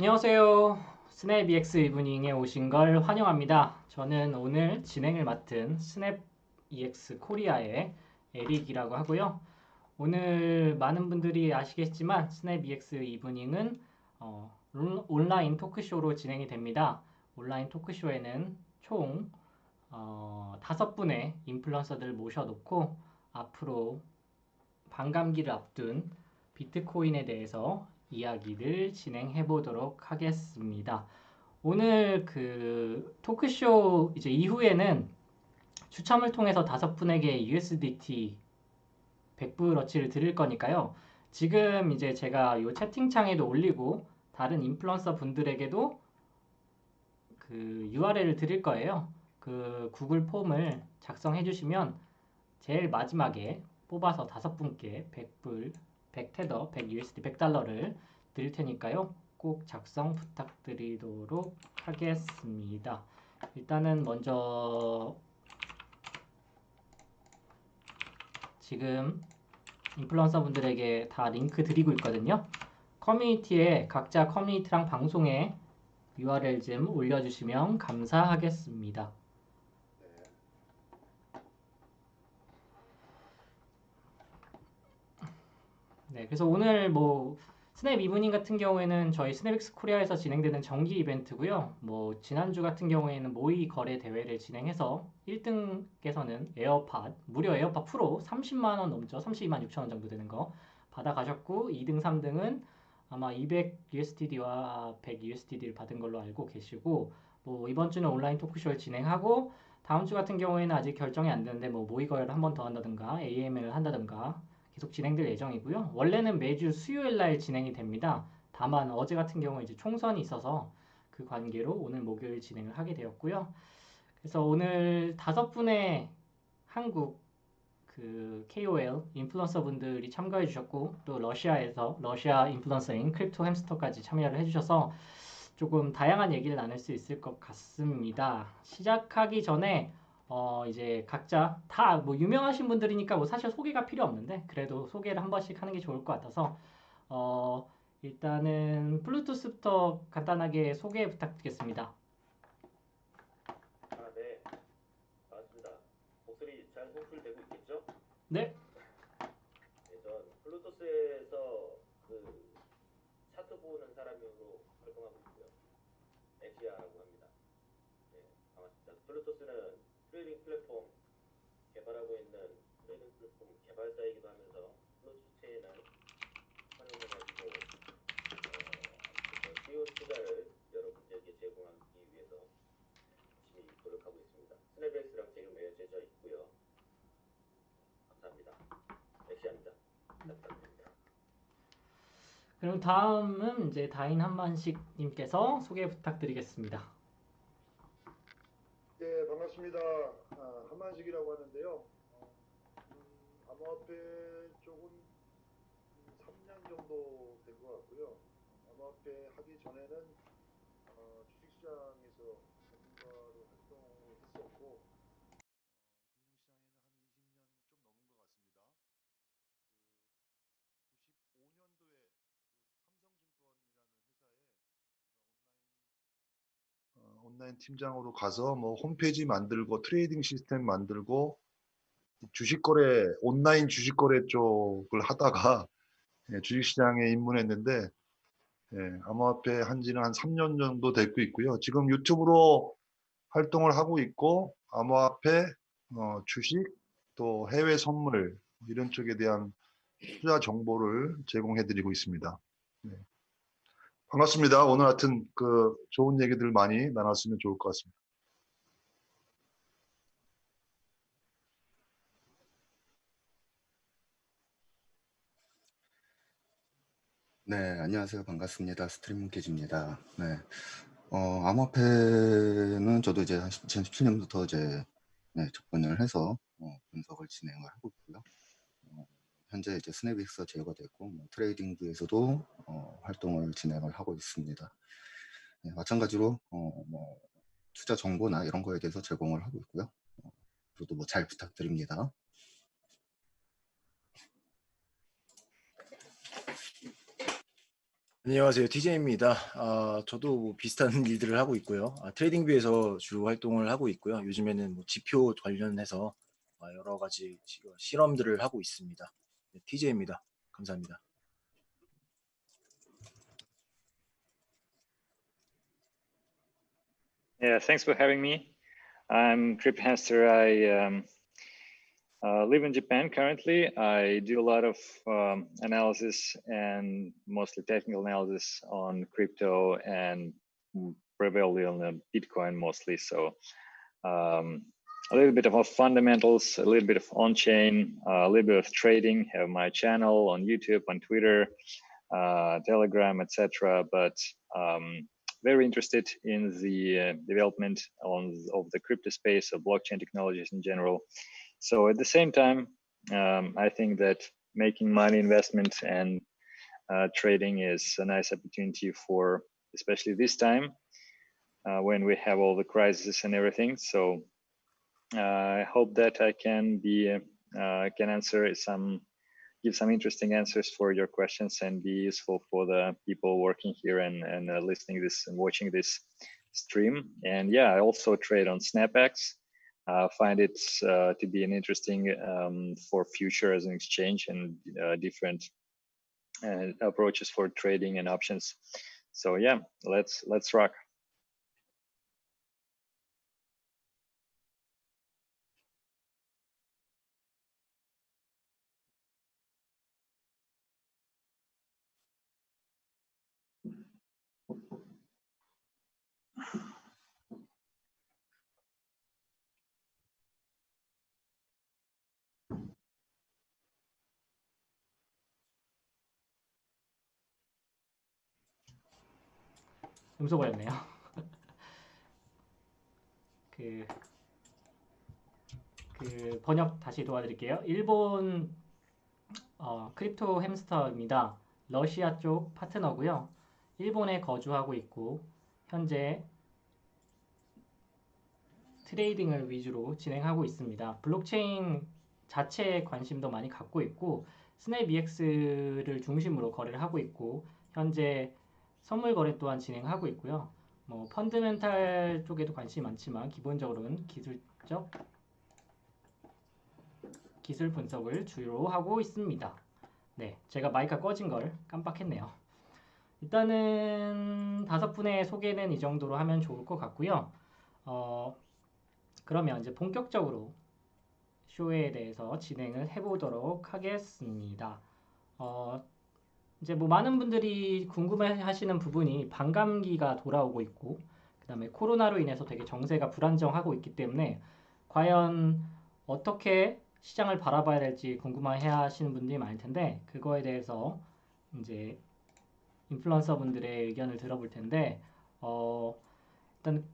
안녕하세요. 스냅 EX 이브닝에 오신 걸 환영합니다. 저는 오늘 진행을 맡은 스냅 EX 코리아의 에릭이라고 하고요. 오늘 많은 분들이 아시겠지만 스냅 EX 이브닝은 온라인 토크쇼로 진행이 됩니다. 온라인 토크쇼에는 총 5분의 인플루언서들을 모셔놓고 앞으로 반감기를 앞둔 비트코인에 대해서 이야기를 진행해 보도록 하겠습니다. 오늘 그 토크쇼 이제 이후에는 추첨을 통해서 5분에게 USDT 100불어치를 드릴 거니까요. 지금 이제 제가 이 채팅창에도 올리고 다른 인플루언서 분들에게도 그 URL을 드릴 거예요. 그 구글 폼을 작성해 주시면 제일 마지막에 뽑아서 5분께 100불, 100테더, 100 USD, 100달러를 드릴 테니까요. 꼭 작성 부탁드리도록 하겠습니다. 일단은 먼저 지금 인플루언서 분들에게 다 링크 드리고 있거든요. 커뮤니티에 각자 커뮤니티랑 방송에 URL 좀 올려주시면 감사하겠습니다. 네, 그래서 오늘 뭐 스냅 이브닝 같은 경우에는 저희 스냅엑스 코리아에서 진행되는 정기 이벤트고요. 뭐 지난주 같은 경우에는 모의 거래 대회를 진행해서 1등께서는 에어팟, 무료 에어팟 프로 30만 원 넘죠. 32만 6천 원 정도 되는 거 받아가셨고 2등, 3등은 아마 200 USDD와 100 USDD를 받은 걸로 알고 계시고 뭐 이번 주는 온라인 토크쇼를 진행하고 다음 주 같은 경우에는 아직 결정이 안 되는데 뭐 모의 거래를 한 번 더 한다든가 AML을 한다든가 계속 진행될 예정이고요. 원래는 매주 수요일 날 진행이 됩니다. 다만 어제 같은 경우에 이제 총선이 있어서 그 관계로 오늘 목요일 진행을 하게 되었고요. 그래서 오늘 5분의 한국 그 KOL 인플루언서 분들이 참가해 주셨고 또 러시아에서 러시아 인플루언서인 크립토 햄스터까지 참여를 해주셔서 조금 다양한 얘기를 나눌 수 있을 것 같습니다. 시작하기 전에 이제 각자 다 뭐 유명하신 분들이니까 뭐 사실 소개가 필요 없는데 그래도 소개를 한 번씩 하는 게 좋을 것 같아서 어, 일단은 블루투스부터 간단하게 소개 부탁드리겠습니다. 네, 반갑습니다. 목소리 잘 송출되고 있겠죠? 네, 네, 전 블루투스에서 그 차트 보는 사람으로 활동하고 있고요. 엑시아라고 합니다. 네, 반갑습니다. 블루투스는 트레이딩 플랫폼 개발하고 있는 트레이딩 플랫폼 개발사이기도 하면서 블루투스 체인을 활용해가지고 더 쉬운 투자를 여러분들에게 제공하기 위해서 열심히 노력하고 있습니다. 스냅엑스랑 지금 맺어져 있고요. 감사합니다. 엑시아입니다. 잘 부탁드립니다. 그럼 다음은 이제 다인 한만식 님께서 소개 부탁드리겠습니다. 네, 반갑습니다. 한만식이라고 하는데요. 암호화폐 쪽은 3년 정도 된 것 같고요. 암호화폐 하기 전에는 주식시장에서 전문가로 활동을 했었고, 온라인 팀장으로 가서 뭐 홈페이지 만들고 트레이딩 시스템 만들고 온라인 주식거래 쪽을 하다가 주식시장에 입문했는데 암호화폐 한 지는 한 3년 정도 되고 있고요. 지금 유튜브로 활동을 하고 있고 암호화폐, 주식, 또 해외 선물 이런 쪽에 대한 투자 정보를 제공해드리고 있습니다. 네. 반갑습니다. 오늘 하여튼 그 좋은 얘기들 많이 나눴으면 좋을 것 같습니다. 네, 안녕하세요. 반갑습니다. 스트리밍 캐즈입니다. 네. 암호화폐는 저도 이제 한 2017년부터 이제 접근을 해서 분석을 진행을 하고 있고요. 현재 이제 스냅엑스가 제어가 됐고 트레이딩부에서도 활동을 진행을 하고 있습니다. 네, 마찬가지로 뭐 투자 정보나 이런 거에 대해서 제공을 하고 있고요. 저도 뭐 잘 부탁드립니다. 안녕하세요. TJ입니다. 저도 뭐 비슷한 일들을 하고 있고요. 트레이딩뷰에서 주로 활동을 하고 있고요. 요즘에는 뭐 지표 관련해서 여러 가지 실험들을 하고 있습니다. 네, TJ입니다. 감사합니다. Yeah, thanks for having me. I'm CryptHamster. I live in Japan currently. I do a lot of analysis and mostly technical analysis on crypto and primarily on Bitcoin mostly. So a little bit of fundamentals, a little bit of on-chain, a little bit of trading. Have my channel on YouTube, on Twitter, Telegram, etc. But very interested in the development of the crypto space, of blockchain technologies in general. So at the same time, I think that making money investment and trading is a nice opportunity for, especially this time when we have all the crises and everything. So I hope that I can give some interesting answers for your questions and be useful for the people working here and listening this and watching this stream. And yeah, I also trade on SnapX. Find it to be an interesting for future as an exchange and different approaches for trading and options. So yeah, let's rock. 음소 걸렸네요. 그 번역 다시 도와드릴게요. 일본 크립토 햄스터입니다. 러시아 쪽 파트너고요. 일본에 거주하고 있고 현재 트레이딩을 위주로 진행하고 있습니다. 블록체인 자체에 관심도 많이 갖고 있고 스냅EX를 중심으로 거래를 하고 있고 현재 선물 거래 또한 진행하고 있고요. 뭐 펀드멘탈 쪽에도 관심이 많지만 기본적으로는 기술 분석을 주로 하고 있습니다. 네, 제가 마이크가 꺼진 걸 깜빡했네요. 일단은 5분의 소개는 이 정도로 하면 좋을 것 같고요. 그러면 이제 본격적으로 쇼에 대해서 진행을 해보도록 하겠습니다. 이제 뭐 많은 분들이 궁금해하시는 부분이 반감기가 돌아오고 있고 그 다음에 코로나로 인해서 되게 정세가 불안정하고 있기 때문에 과연 어떻게 시장을 바라봐야 될지 궁금해하시는 분들이 많을 텐데 그거에 대해서 이제 인플루언서 분들의 의견을 들어볼 텐데 일단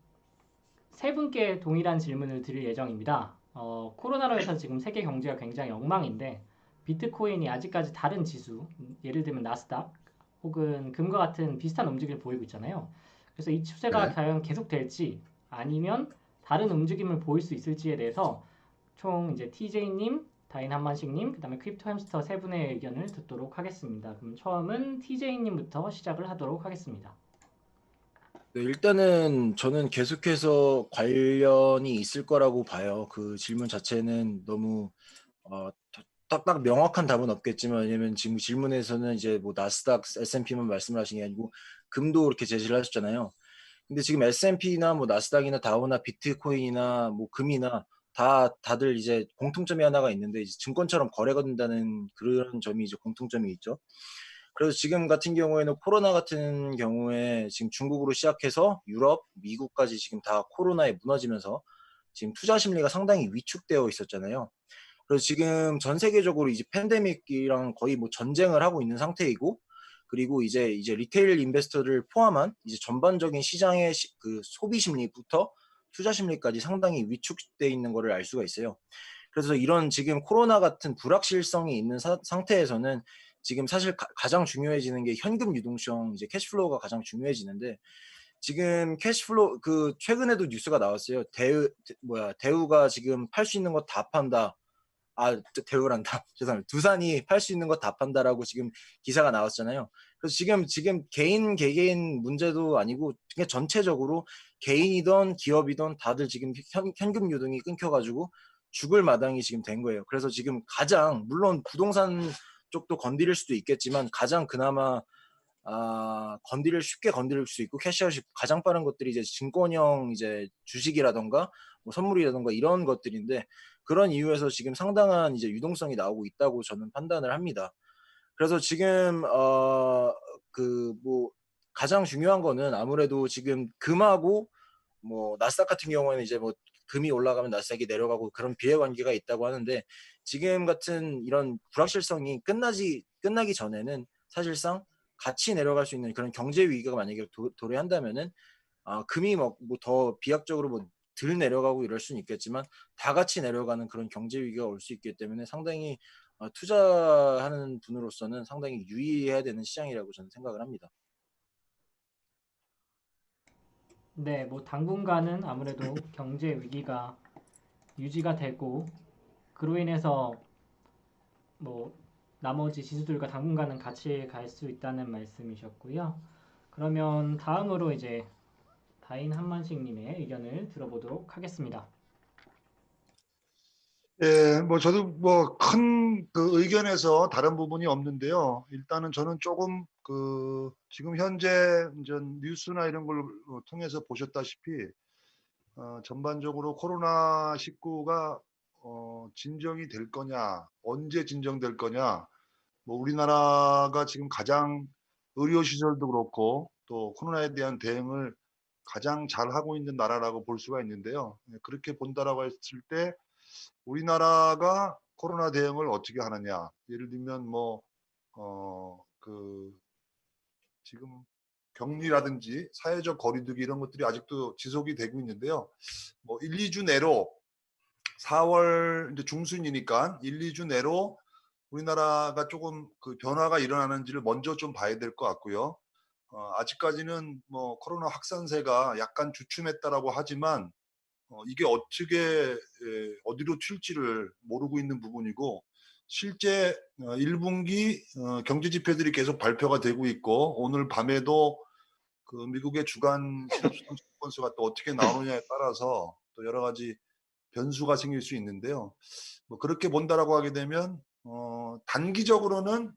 세 분께 동일한 질문을 드릴 예정입니다. 코로나로 해서 지금 세계 경제가 굉장히 엉망인데 비트코인이 아직까지 다른 지수, 예를 들면 나스닥 혹은 금과 같은 비슷한 움직임을 보이고 있잖아요. 그래서 이 추세가 네. 과연 계속될지 아니면 다른 움직임을 보일 수 있을지에 대해서 총 이제 TJ님, 다인 한만식님, 그 다음에 크립토 햄스터 세 분의 의견을 듣도록 하겠습니다. 그럼 처음은 TJ님부터 시작을 하도록 하겠습니다. 네, 일단은 저는 계속해서 관련이 있을 거라고 봐요. 그 질문 자체는 너무 딱딱 명확한 답은 없겠지만 왜냐면 지금 질문에서는 이제 뭐 나스닥, S&P만 말씀을 하신 게 아니고 금도 이렇게 제시를 하셨잖아요. 근데 지금 S&P나 뭐 나스닥이나 다우나 비트코인이나 뭐 금이나 다들 이제 공통점이 하나가 있는데 이제 증권처럼 거래가 된다는 그런 점이 이제 공통점이 있죠. 그래서 지금 같은 경우에는 코로나 같은 경우에 지금 중국으로 시작해서 유럽, 미국까지 지금 다 코로나에 무너지면서 지금 투자 심리가 상당히 위축되어 있었잖아요. 그래서 지금 전 세계적으로 이제 팬데믹이랑 거의 뭐 전쟁을 하고 있는 상태이고, 그리고 이제 리테일 인베스터를 포함한 이제 전반적인 시장의 그 소비 심리부터 투자 심리까지 상당히 위축돼 있는 거를 알 수가 있어요. 그래서 이런 지금 코로나 같은 불확실성이 있는 상태에서는 지금 사실 가장 중요해지는 게 현금 유동성, 이제 캐시플로우가 가장 중요해지는데 지금 캐시플로우 그 최근에도 뉴스가 나왔어요. 대우가 지금 팔 수 있는 거 다 판다. 대우란다. 죄송합니다. 두산이 팔 수 있는 거 다 판다라고 지금 기사가 나왔잖아요. 그래서 지금 개개인 문제도 아니고 그냥 전체적으로 개인이든 기업이든 다들 지금 현금 유동이 끊겨가지고 죽을 마당이 지금 된 거예요. 그래서 지금 가장 물론 부동산 쪽도 건드릴 수도 있겠지만 가장 그나마 쉽게 건드릴 수 있고 캐시아웃이 가장 빠른 것들이 이제 증권형 이제 주식이라던가 뭐 선물이라던가 이런 것들인데 그런 이유에서 지금 상당한 이제 유동성이 나오고 있다고 저는 판단을 합니다. 그래서 지금 그 뭐 가장 중요한 거는 아무래도 지금 금하고 뭐 나스닥 같은 경우에는 이제 뭐 금이 올라가면 나스닥이 내려가고 그런 비례 관계가 있다고 하는데 지금 같은 이런 불확실성이 끝나기 전에는 사실상 같이 내려갈 수 있는 그런 경제 위기가 만약에 도래한다면은 금이 뭐 더 비약적으로 뭐 덜 내려가고 이럴 수는 있겠지만 다 같이 내려가는 그런 경제 위기가 올 수 있기 때문에 상당히 투자하는 분으로서는 상당히 유의해야 되는 시장이라고 저는 생각을 합니다. 네, 뭐 당분간은 아무래도 경제 위기가 유지가 되고 그로 인해서 뭐 나머지 지수들과 당분간은 같이 갈 수 있다는 말씀이셨고요. 그러면 다음으로 이제 다인 한만식님의 의견을 들어보도록 하겠습니다. 예, 뭐 저도 뭐 큰 그 의견에서 다른 부분이 없는데요. 일단은 저는 조금 그 지금 현재 이제 뉴스나 이런 걸 통해서 보셨다시피 전반적으로 코로나19가 진정이 될 거냐, 언제 진정될 거냐, 뭐 우리나라가 지금 가장 의료시설도 그렇고 또 코로나에 대한 대응을 가장 잘 하고 있는 나라라고 볼 수가 있는데요. 그렇게 본다라고 했을 때 우리나라가 코로나 대응을 어떻게 하느냐. 예를 들면 그 지금 격리라든지 사회적 거리두기 이런 것들이 아직도 지속이 되고 있는데요. 뭐 1, 2주 내로 4월 이제 중순이니까 1, 2주 내로 우리나라가 조금 그 변화가 일어나는지를 먼저 좀 봐야 될 것 같고요. 아직까지는 뭐 코로나 확산세가 약간 주춤했다라고 하지만 이게 어떻게 어디로 튈지를 모르고 있는 부분이고 실제 1분기 경제 지표들이 계속 발표가 되고 있고 오늘 밤에도 그 미국의 주간 실업수당 건수가 또 어떻게 나오느냐에 따라서 또 여러 가지 변수가 생길 수 있는데요. 뭐 그렇게 본다라고 하게 되면 단기적으로는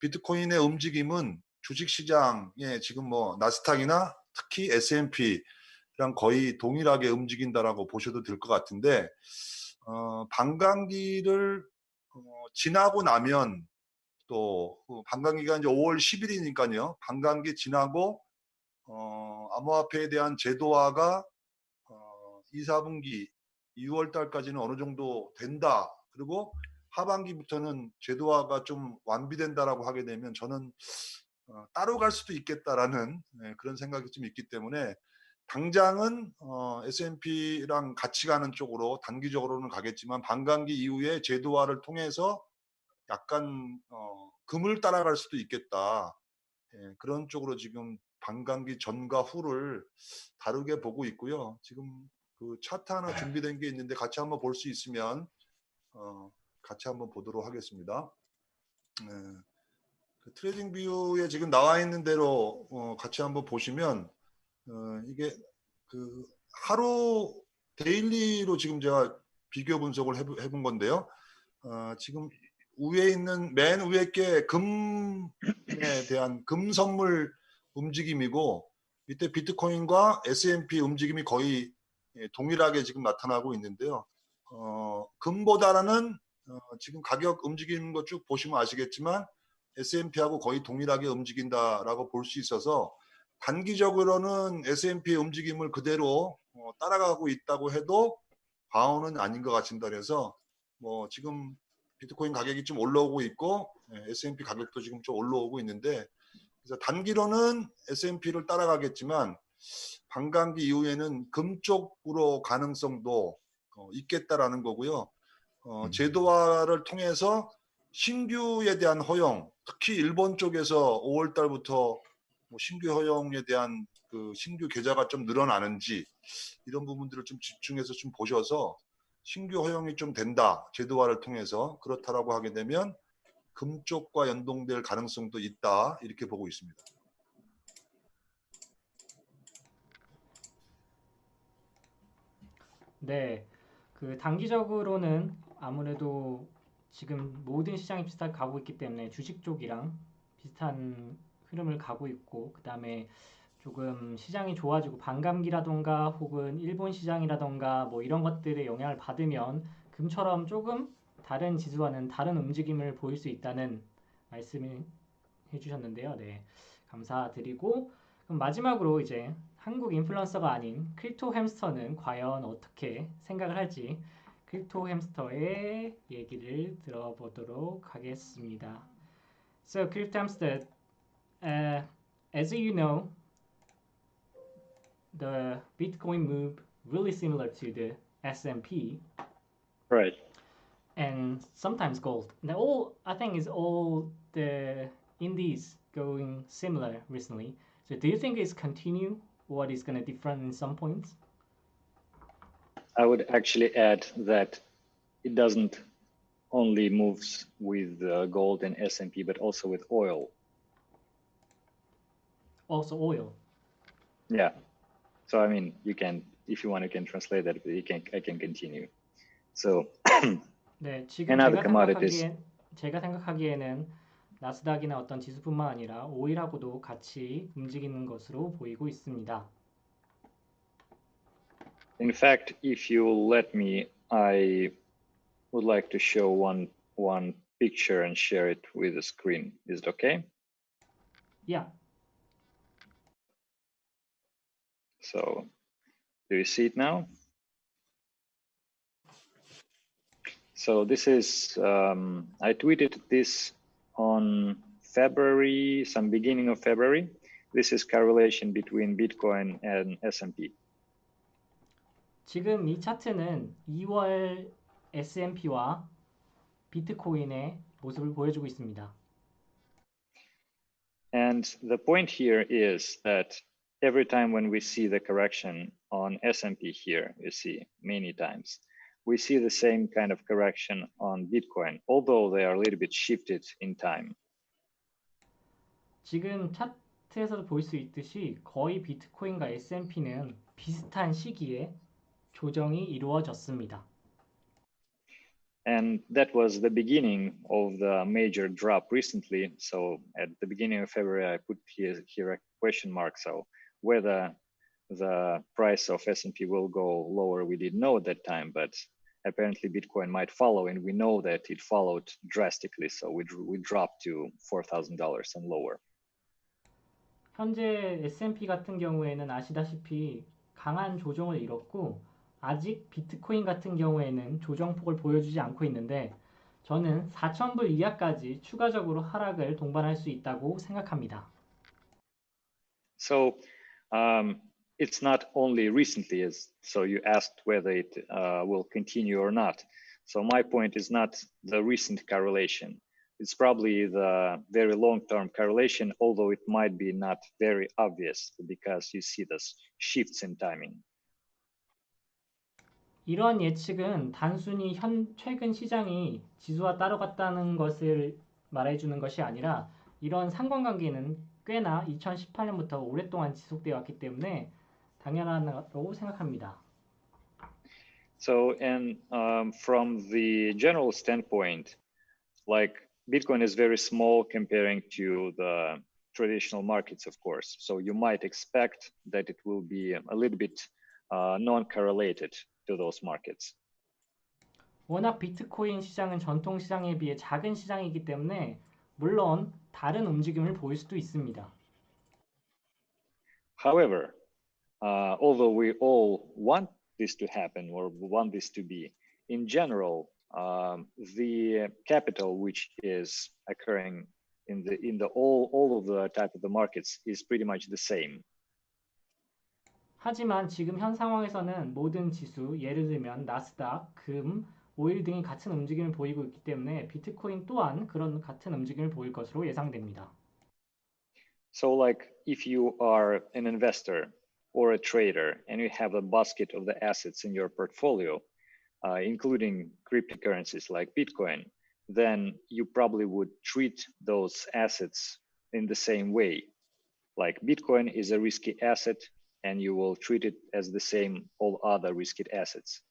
비트코인의 움직임은 주식시장에 지금 뭐 나스닥이나 특히 S&P랑 거의 동일하게 움직인다라고 보셔도 될 것 같은데 반감기를 지나고 나면 또 반감기가 이제 5월 10일이니까요. 반감기 지나고 암호화폐에 대한 제도화가 2, 4분기 2월 달까지는 어느 정도 된다. 그리고 하반기부터는 제도화가 좀 완비된다라고 하게 되면 저는 따로 갈 수도 있겠다라는 그런 생각이 좀 있기 때문에 당장은 S&P랑 같이 가는 쪽으로 단기적으로는 가겠지만 반감기 이후에 제도화를 통해서 약간 금을 따라갈 수도 있겠다. 그런 쪽으로 지금 반감기 전과 후를 다르게 보고 있고요. 지금 그 차트 하나 준비된 게 있는데 같이 한번 볼 수 있으면 같이 한번 보도록 하겠습니다. 그 트레이딩 뷰에 지금 나와 있는 대로 같이 한번 보시면 이게 그 하루 데일리로 지금 제가 비교 분석을 해본 건데요. 지금 위에 있는 맨 위에 게 금에 대한 금 선물 움직임이고 밑에 비트코인과 S&P 움직임이 거의 동일하게 지금 나타나고 있는데요. 금보다는 지금 가격 움직이는 거 쭉 보시면 아시겠지만 S&P하고 거의 동일하게 움직인다라고 볼 수 있어서 단기적으로는 S&P의 움직임을 그대로 따라가고 있다고 해도 과언은 아닌 것 같습니다. 그래서 뭐 지금 비트코인 가격이 좀 올라오고 있고 S&P 가격도 지금 좀 올라오고 있는데 그래서 단기로는 S&P를 따라가겠지만 반감기 이후에는 금 쪽으로 가능성도 있겠다라는 거고요. 제도화를 통해서 신규에 대한 허용, 특히 일본 쪽에서 5월 달부터 뭐 신규 허용에 대한 그 신규 계좌가 좀 늘어나는지 이런 부분들을 좀 집중해서 좀 보셔서 신규 허용이 좀 된다. 제도화를 통해서 그렇다라고 하게 되면 금 쪽과 연동될 가능성도 있다. 이렇게 보고 있습니다. 네, 그 단기적으로는 아무래도 지금 모든 시장이 비슷하게 가고 있기 때문에 주식 쪽이랑 비슷한 흐름을 가고 있고, 그 다음에 조금 시장이 좋아지고 반감기라던가 혹은 일본 시장이라던가 뭐 이런 것들의 영향을 받으면 금처럼 조금 다른 지수와는 다른 움직임을 보일 수 있다는 말씀을 해주셨는데요. 네, 감사드리고 그럼 마지막으로 이제 한국 인플루언서가 아닌 크립토 햄스터는 과연 어떻게 생각을 할지 크립토 햄스터의 얘기를 들어보도록 하겠습니다. So, Crypto Hamster, as you know, the Bitcoin move really similar to the S&P Right. and sometimes gold. Now, all I think is all the indies going similar recently. So, do you think it's continue? What is going to different in some points? I would actually add that it doesn't only moves with gold and S&P, but also with oil. Also, oil. Yeah. So I mean, you can, if you want, you can translate that. But I can continue. So 네, 지금 And other commodities. 제가 생각하기에는 나스닥이나 어떤 지수뿐만 아니라 오일하고도 같이 움직이는 것으로 보이고 있습니다. In fact, if you let me, I would like to show one picture and share it with the screen. Is it okay? Yeah. So, do you see it now? So this is, I tweeted this on February, some beginning of February. This is correlation between Bitcoin and S&P. 지금 이 차트는 2월 S&P와 비트코인의 모습을 보여주고 있습니다. And the point here is that every time when we see the correction on S&P here, you see many times, we see the same kind of correction on Bitcoin, although they are a little bit shifted in time. 지금 차트에서도 볼 수 있듯이 거의 비트코인과 S&P는 비슷한 시기에 조정이 이루어졌습니다. And that was the beginning of the major drop recently. So at the beginning of February, I put here a question mark. So whether the price of S&P will go lower, we didn't know at that time, but apparently Bitcoin might follow, and we know that it followed drastically. So we dropped to $4,000 and lower. 현재 S&P 같은 경우에는 아시다시피 강한 조정을 이뤘고 아직 비트코인 같은 경우에는 조정폭을 보여주지 않고 있는데 저는 4,000불 이하까지 추가적으로 하락을 동반할 수 있다고 생각합니다. So it's not only recently, so you asked whether it will continue or not. So my point is not the recent correlation. It's probably the very long-term correlation, although it might be not very obvious because you see those shifts in timing. 이러한 예측은 단순히 최근 시장이 지수와 따라갔다는 것을 말해주는 것이 아니라 이런 상관관계는 꽤나 2018년부터 오랫동안 지속되어 왔기 때문에 당연하다고 생각합니다. So, and from the general standpoint, like Bitcoin is very small comparing to the traditional markets, of course. So you might expect that it will be a little bit non-correlated to those markets. 워낙 비트코인 시장은 전통 시장에 비해 작은 시장이기 때문에 물론 다른 움직임을 보일 수도 있습니다. However, although we all want this to happen or want this to be, in general, the capital which is occurring in the all of the type of the markets is pretty much the same. 하지만 지금 현 상황에서는 모든 지수, 예를 들면 나스닥, 금, 오일 등이 같은 움직임을 보이고 있기 때문에 비트코인 또한 그런 같은 움직임을 보일 것으로 예상됩니다. So like if you are an investor or a trader and you have a basket of the assets in your portfolio, including cryptocurrencies like Bitcoin, then you probably would treat those assets in the same way. Like Bitcoin is a risky asset, and you will treat it as the same all other risky assets.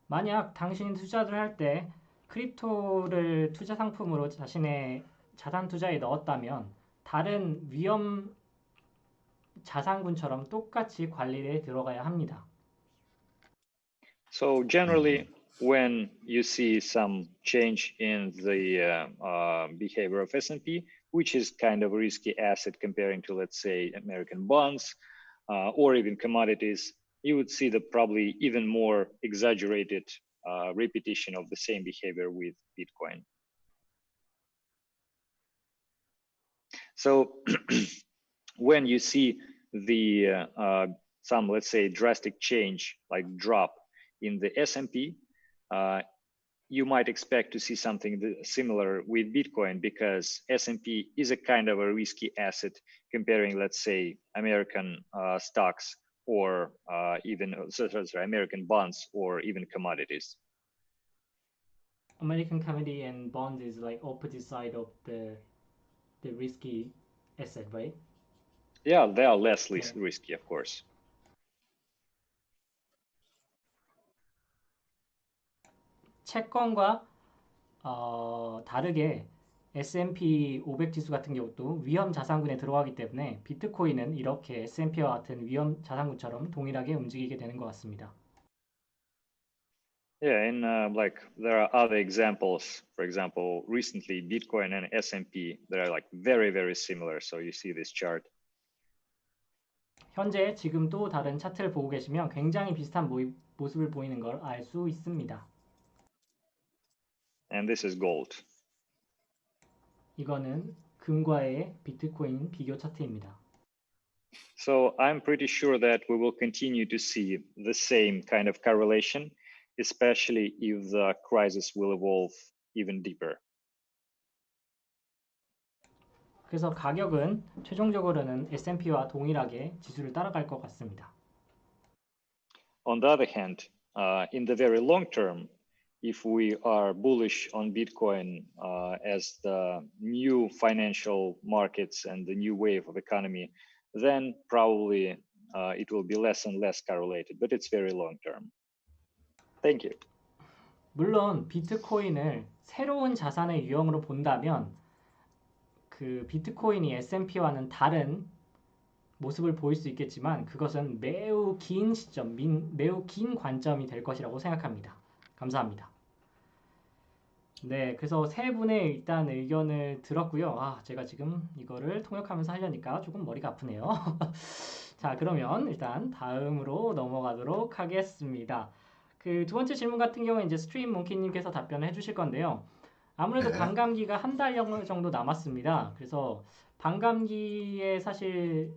만약 당신이 투자를 할 때 크립토를 투자 상품으로 자신의 자산 투자에 넣었다면 다른 위험 자산군처럼 똑같이 관리에 들어가야 합니다. So generally, when you see some change in the behavior of S&P, which is kind of a risky asset comparing to, let's say, American bonds or even commodities, you would see the probably even more exaggerated repetition of the same behavior with Bitcoin. So when you see the some, let's say, drastic change, like drop in the S&P, you might expect to see something similar with Bitcoin, because S&P is a kind of a risky asset comparing, let's say, American stocks or even American bonds or even commodities. American commodity and bond is like opposite side of the risky asset, right? Yeah, they are less risky, of course. 채권과 다르게 S&P 500 지수 같은 경우도 위험 자산군에 들어가기 때문에 비트코인은 이렇게 S&P와 같은 위험 자산군처럼 동일하게 움직이게 되는 것 같습니다. Yeah, and like there are other examples. For example, recently Bitcoin and S&P, they're like very, very similar. So you see this chart. 현재 지금 또 다른 차트를 보고 계시면 굉장히 비슷한 모습을 보이는 걸 알 수 있습니다. And this is gold. 이거는 금과의 비트코인 비교 차트입니다. So I'm pretty sure that we will continue to see the same kind of correlation, especially if the crisis will evolve even deeper. 그래서 가격은 최종적으로는 S&P와 동일하게 지수를 따라갈 것 같습니다. On the other hand, in the very long term, if we are bullish on Bitcoin as the new financial markets and the new wave of economy, then probably it will be less and less correlated, but it's very long term. Thank you. 물론 비트코인을 새로운 자산의 유형으로 본다면 그 비트코인이 S&P와는 다른 모습을 보일 수 있겠지만 그것은 매우 긴 시점, 매우 긴 관점이 될 것이라고 생각합니다. 감사합니다. 네, 그래서 세 분의 일단 의견을 들었고요. 제가 지금 이거를 통역하면서 하려니까 조금 머리가 아프네요. 자, 그러면 일단 다음으로 넘어가도록 하겠습니다. 그 두 번째 질문 같은 경우에 이제 스트림 몽키님께서 답변을 해주실 건데요. 아무래도 네. 반감기가 한 달 정도 남았습니다. 그래서 반감기에 사실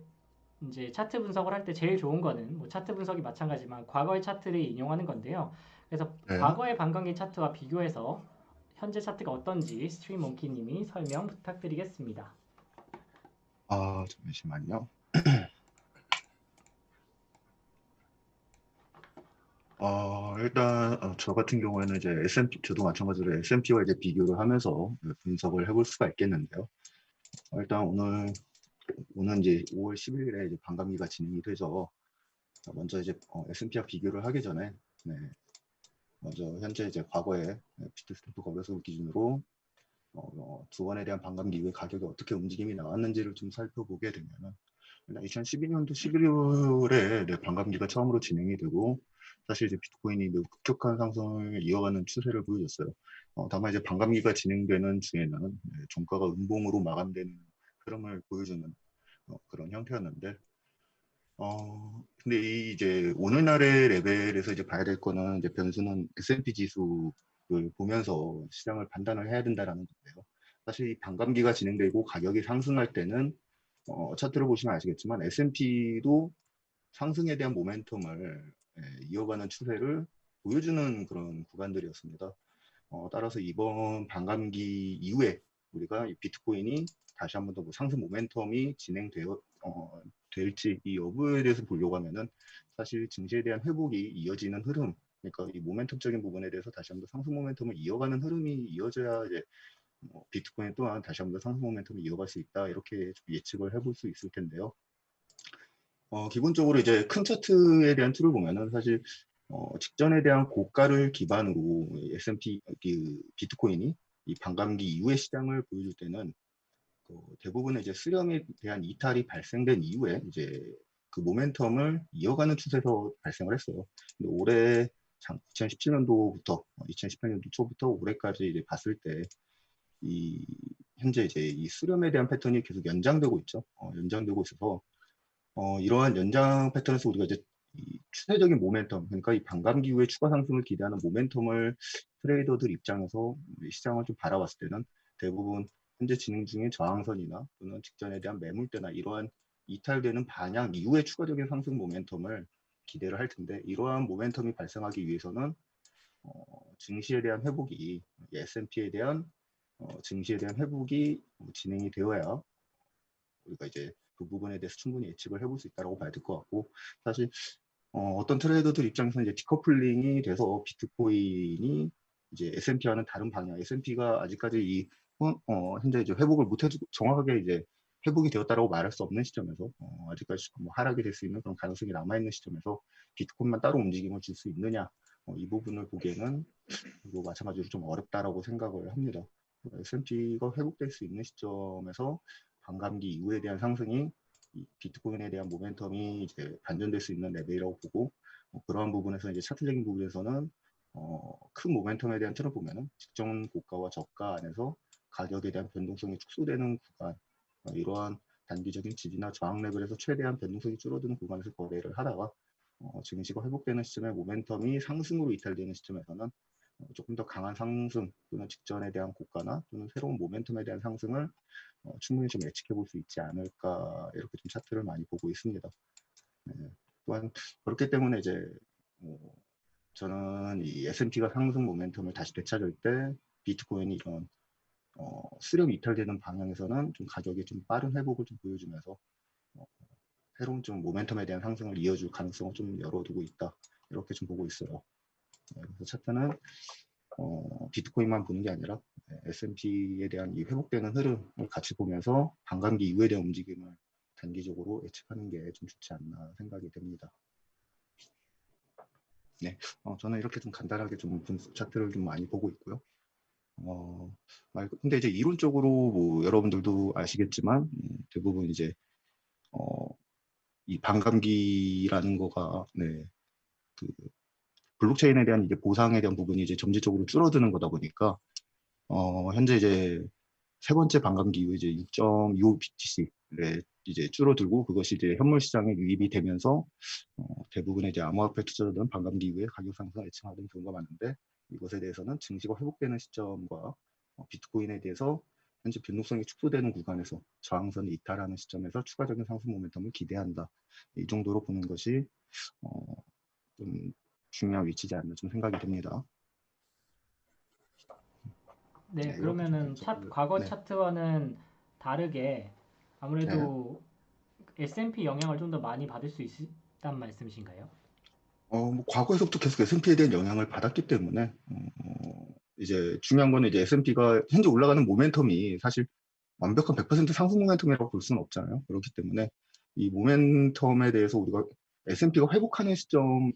이제 차트 분석을 할 때 제일 좋은 거는 뭐 차트 분석이 마찬가지지만 과거의 차트를 인용하는 건데요. 그래서 네. 과거의 반감기 차트와 비교해서 현재 차트가 어떤지 스트림 몽키님이 설명 부탁드리겠습니다. 잠시만요. 일단 저 같은 경우에는 이제 S&P, 저도 마찬가지로 S&P와 이제 비교를 하면서 분석을 해볼 수가 있겠는데요. 일단 오늘 이제 5월 10일에 이제 반감기가 진행이 돼서 먼저 이제 S&P와 비교를 하기 전에 먼저 현재 이제 과거에 비트스탬프 거래소 기준으로 두 번에 대한 반감기 이후에 가격이 어떻게 움직임이 나왔는지를 좀 살펴보게 되면은 2012년도 11월에 반감기가 처음으로 진행이 되고 사실 이제 비트코인이 매우 급격한 상승을 이어가는 추세를 보여줬어요. 다만 이제 반감기가 진행되는 중에는 종가가 음봉으로 마감되는 흐름을 보여주는 그런 형태였는데 근데 이제 오늘날의 레벨에서 이제 봐야 될 거는 이제 변수는 S&P 지수를 보면서 시장을 판단을 해야 된다라는 건데요. 사실 이 반감기가 진행되고 가격이 상승할 때는 차트를 보시면 아시겠지만 S&P도 상승에 대한 모멘텀을 이어가는 추세를 보여주는 그런 구간들이었습니다. 따라서 이번 반감기 이후에 우리가 이 비트코인이 다시 한번 더 뭐 상승 모멘텀이 될지 이 여부에 대해서 보려고 하면은 사실 증시에 대한 회복이 이어지는 흐름 그러니까 이 모멘텀적인 부분에 대해서 다시 한번 상승 모멘텀을 이어가는 흐름이 이어져야 이제 비트코인 또한 다시 한번 상승 모멘텀을 이어갈 수 있다 이렇게 좀 예측을 해볼 수 있을 텐데요. 기본적으로 이제 큰 차트에 대한 툴을 보면은 사실 직전에 대한 고가를 기반으로 S&P 비트코인이 이 반감기 이후의 시장을 보여줄 때는 대부분의 이제 수렴에 대한 이탈이 발생된 이후에 이제 그 모멘텀을 이어가는 추세에서 발생을 했어요. 근데 올해 2017년도부터 2018년도 초부터 올해까지 이제 봤을 때 이 현재 이제 이 수렴에 대한 패턴이 계속 연장되고 있죠. 연장되고 있어서 이러한 연장 패턴에서 우리가 이제 이 추세적인 모멘텀, 그러니까 이 반감기 이후에 추가 상승을 기대하는 모멘텀을 트레이더들 입장에서 시장을 좀 바라봤을 때는 대부분 현재 진행 중인 저항선이나 또는 직전에 대한 매물대나 이러한 이탈되는 반향 이후에 추가적인 상승 모멘텀을 기대를 할 텐데 이러한 모멘텀이 발생하기 위해서는 증시에 대한 회복이 S&P에 대한 증시에 대한 회복이 진행이 되어야 우리가 이제 그 부분에 대해서 충분히 예측을 해볼 수 있다고 봐야 될 것 같고 사실 어떤 트레이더들 입장에서는 이제 디커플링이 돼서 비트코인이 이제 S&P와는 다른 방향, S&P가 아직까지 현재 이제 회복을 못해주고 정확하게 이제 회복이 되었다라고 말할 수 없는 시점에서 아직까지 뭐 하락이 될 수 있는 그런 가능성이 남아있는 시점에서 비트코인만 따로 움직임을 줄 수 있느냐 이 부분을 보기에는 뭐 마찬가지로 좀 어렵다라고 생각을 합니다. S&P가 회복될 수 있는 시점에서 반감기 이후에 대한 상승이 이 비트코인에 대한 모멘텀이 이제 반전될 수 있는 레벨이라고 보고 그러한 부분에서 이제 차트적인 부분에서는 큰 모멘텀에 대한 틀을 보면은 직전 고가와 저가 안에서 가격에 대한 변동성이 축소되는 구간 이러한 단기적인 지지나 저항 레벨에서 최대한 변동성이 줄어드는 구간에서 거래를 하다가 증시가 회복되는 시점에 모멘텀이 상승으로 이탈되는 시점에서는 조금 더 강한 상승 또는 직전에 대한 고가나 또는 새로운 모멘텀에 대한 상승을 충분히 좀 예측해 볼 수 있지 않을까 이렇게 좀 차트를 많이 보고 있습니다. 또한 그렇기 때문에 이제 저는 이 S&P가 상승 모멘텀을 다시 되찾을 때 비트코인이 이런 수렴 이탈되는 방향에서는 좀 가격이 좀 빠른 회복을 좀 보여주면서 새로운 좀 모멘텀에 대한 상승을 이어줄 가능성을 좀 열어두고 있다 이렇게 좀 보고 있어요. 그래서 차트는 비트코인만 보는 게 아니라 S&P에 대한 이 회복되는 흐름을 같이 보면서 반감기 이후에 대한 움직임을 단기적으로 예측하는 게 좀 좋지 않나 생각이 됩니다. 네, 저는 이렇게 좀 간단하게 좀 차트를 좀 많이 보고 있고요. 근데 이제 이론적으로 뭐 여러분들도 아시겠지만 대부분 이제 이 반감기라는 거가 그 블록체인에 대한 이제 보상에 대한 부분이 이제 점진적으로 줄어드는 거다 보니까 현재 이제 세 번째 반감기 이후 이제 6.25 BTC에 이제 줄어들고 그것이 이제 현물 시장에 유입이 되면서 대부분의 이제 암호화폐 투자자들은 반감기 이후에 가격 상승을 예측하는 경우가 많은데 이것에 대해서는 증시가 회복되는 시점과 비트코인에 대해서 현재 변동성이 축소되는 구간에서 저항선이 이탈하는 시점에서 추가적인 상승 모멘텀을 기대한다. 이 정도로 보는 것이 좀 중요한 위치지 않나 좀 생각이 됩니다. 네, 네, 그러면은 과거 네. 차트와는 다르게 아무래도 S&P 영향을 좀 더 많이 받을 수 있다는 말씀이신가요? 뭐 과거에서부터 계속 S&P에 대한 영향을 받았기 때문에 이제 중요한 거는 이제 S&P가 현재 올라가는 모멘텀이 사실 완벽한 100% 상승 모멘텀이라고 볼 수는 없잖아요. 그렇기 때문에 이 모멘텀에 대해서 우리가 S&P가 회복하는 시점,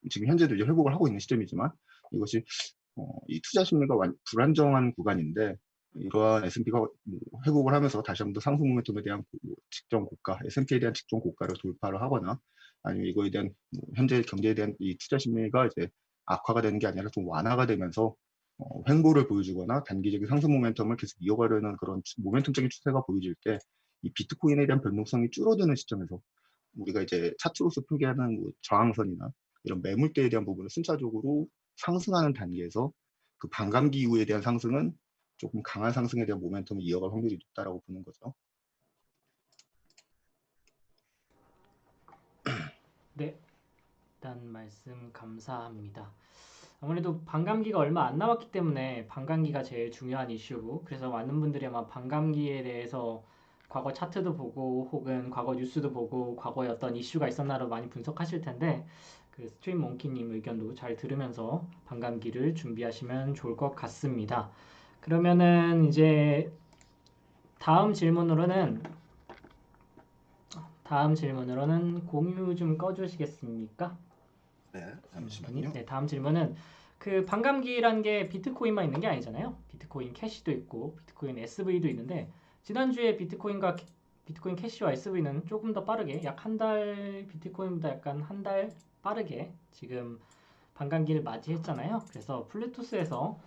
지금 현재도 이제 회복을 하고 있는 시점이지만 이것이 이 투자 심리가 불안정한 구간인데 이러한 S&P가 회복을 하면서 다시 한번 더 상승 모멘텀에 대한 직전 고가, S&P에 대한 직전 고가를 돌파를 하거나 아니면 이거에 대한 현재 경제에 대한 이 투자 심리가 이제 악화가 되는 게 아니라 좀 완화가 되면서 횡보를 보여주거나 단기적인 상승 모멘텀을 계속 이어가려는 그런 모멘텀적인 추세가 보여질 때 이 비트코인에 대한 변동성이 줄어드는 시점에서 우리가 이제 차트로서 표기하는 뭐 저항선이나 이런 매물대에 대한 부분을 순차적으로 상승하는 단계에서 그 반감기 이후에 대한 상승은 조금 강한 상승에 대한 모멘텀을 이어갈 확률이 높다라고 보는 거죠. 네, 일단 말씀 감사합니다. 아무래도 반감기가 얼마 안 남았기 때문에 반감기가 제일 중요한 이슈고 그래서 많은 분들이 아마 반감기에 대해서 과거 차트도 보고 혹은 과거 뉴스도 보고 과거에 어떤 이슈가 있었나를 많이 분석하실 텐데 그 스트림 몽키님 의견도 잘 들으면서 반감기를 준비하시면 좋을 것 같습니다. 그러면은 이제 다음 질문으로는 공유 좀 꺼주시겠습니까? 네, 잠시만요. 네, 다음 질문은 그 반감기란 게 비트코인만 있는 게 아니잖아요. 비트코인 캐시도 있고 비트코인 SV도 있는데 지난주에 비트코인 캐시와 SV는 조금 더 빠르게 약 한 달 비트코인보다 약간 한 달 빠르게 지금 반감기를 맞이했잖아요. 그래서 플루토스에서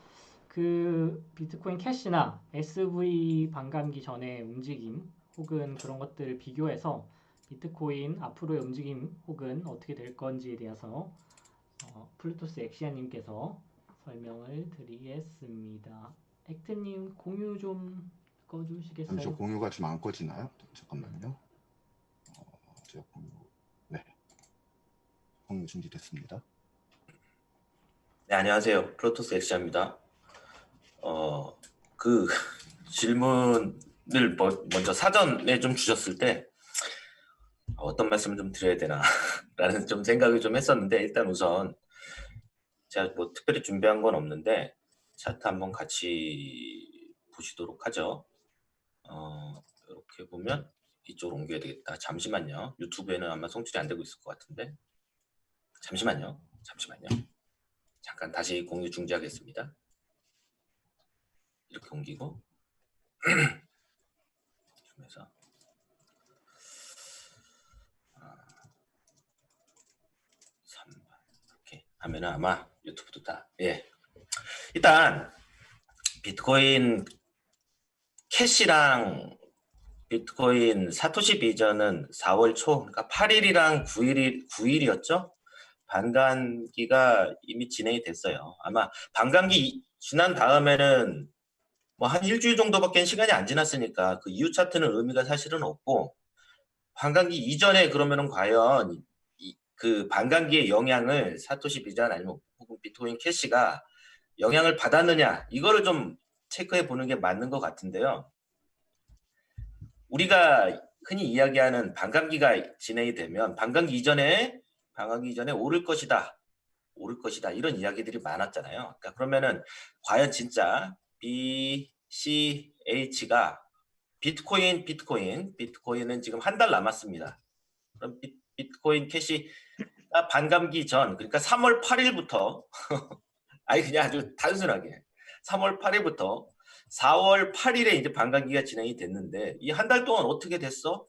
그 비트코인 캐시나 SV 반감기 전의 움직임 혹은 그런 것들을 비교해서 비트코인 앞으로의 움직임 혹은 어떻게 될 건지에 대해서 플루토스 엑시아님께서 설명을 드리겠습니다. 액트님 공유 좀 꺼주시겠어요? 잠시 공유가 좀 안 꺼지나요? 잠깐만요. 제가 네, 공유 준비됐습니다. 네, 안녕하세요. 프로토스 엑시아입니다. 그 질문을 먼저 사전에 좀 주셨을 때 어떤 말씀을 좀 드려야 되나 라는 좀 생각을 좀 했었는데, 일단 우선 제가 뭐 특별히 준비한 건 없는데 차트 한번 같이 보시도록 하죠. 이렇게 보면 이쪽으로 옮겨야 되겠다. 잠시만요. 유튜브에는 아마 송출이 안 되고 있을 것 같은데 잠시만요. 잠깐 다시 공유 중지하겠습니다. 이렇게 옮기고 그래서 이렇게 하면은 아마 유튜브도 다 일단 비트코인 캐시랑 비트코인 사토시 비전은 4월 초, 그러니까 8일이랑 9일이었죠? 반감기가 이미 진행이 됐어요. 아마 반감기 지난 다음에는 뭐 한 일주일 정도밖에 시간이 안 지났으니까 그 이후 차트는 의미가 사실은 없고, 반감기 이전에 그러면은 과연 그 반감기의 영향을 사토시 비전 아니면 혹은 비트코인 캐시가 영향을 받았느냐, 이거를 좀 체크해 보는 게 맞는 것 같은데요. 우리가 흔히 이야기하는 반감기가 진행이 되면 반감기 이전에 오를 것이다 이런 이야기들이 많았잖아요. 그러니까 그러면은 과연 진짜 BCH가 비트코인은 지금 한 달 남았습니다. 그럼 비트코인 캐시가 반감기 전, 그러니까 3월 8일부터 아니 그냥 아주 단순하게 3월 8일부터 4월 8일에 이제 반감기가 진행이 됐는데 이 한 달 동안 어떻게 됐어?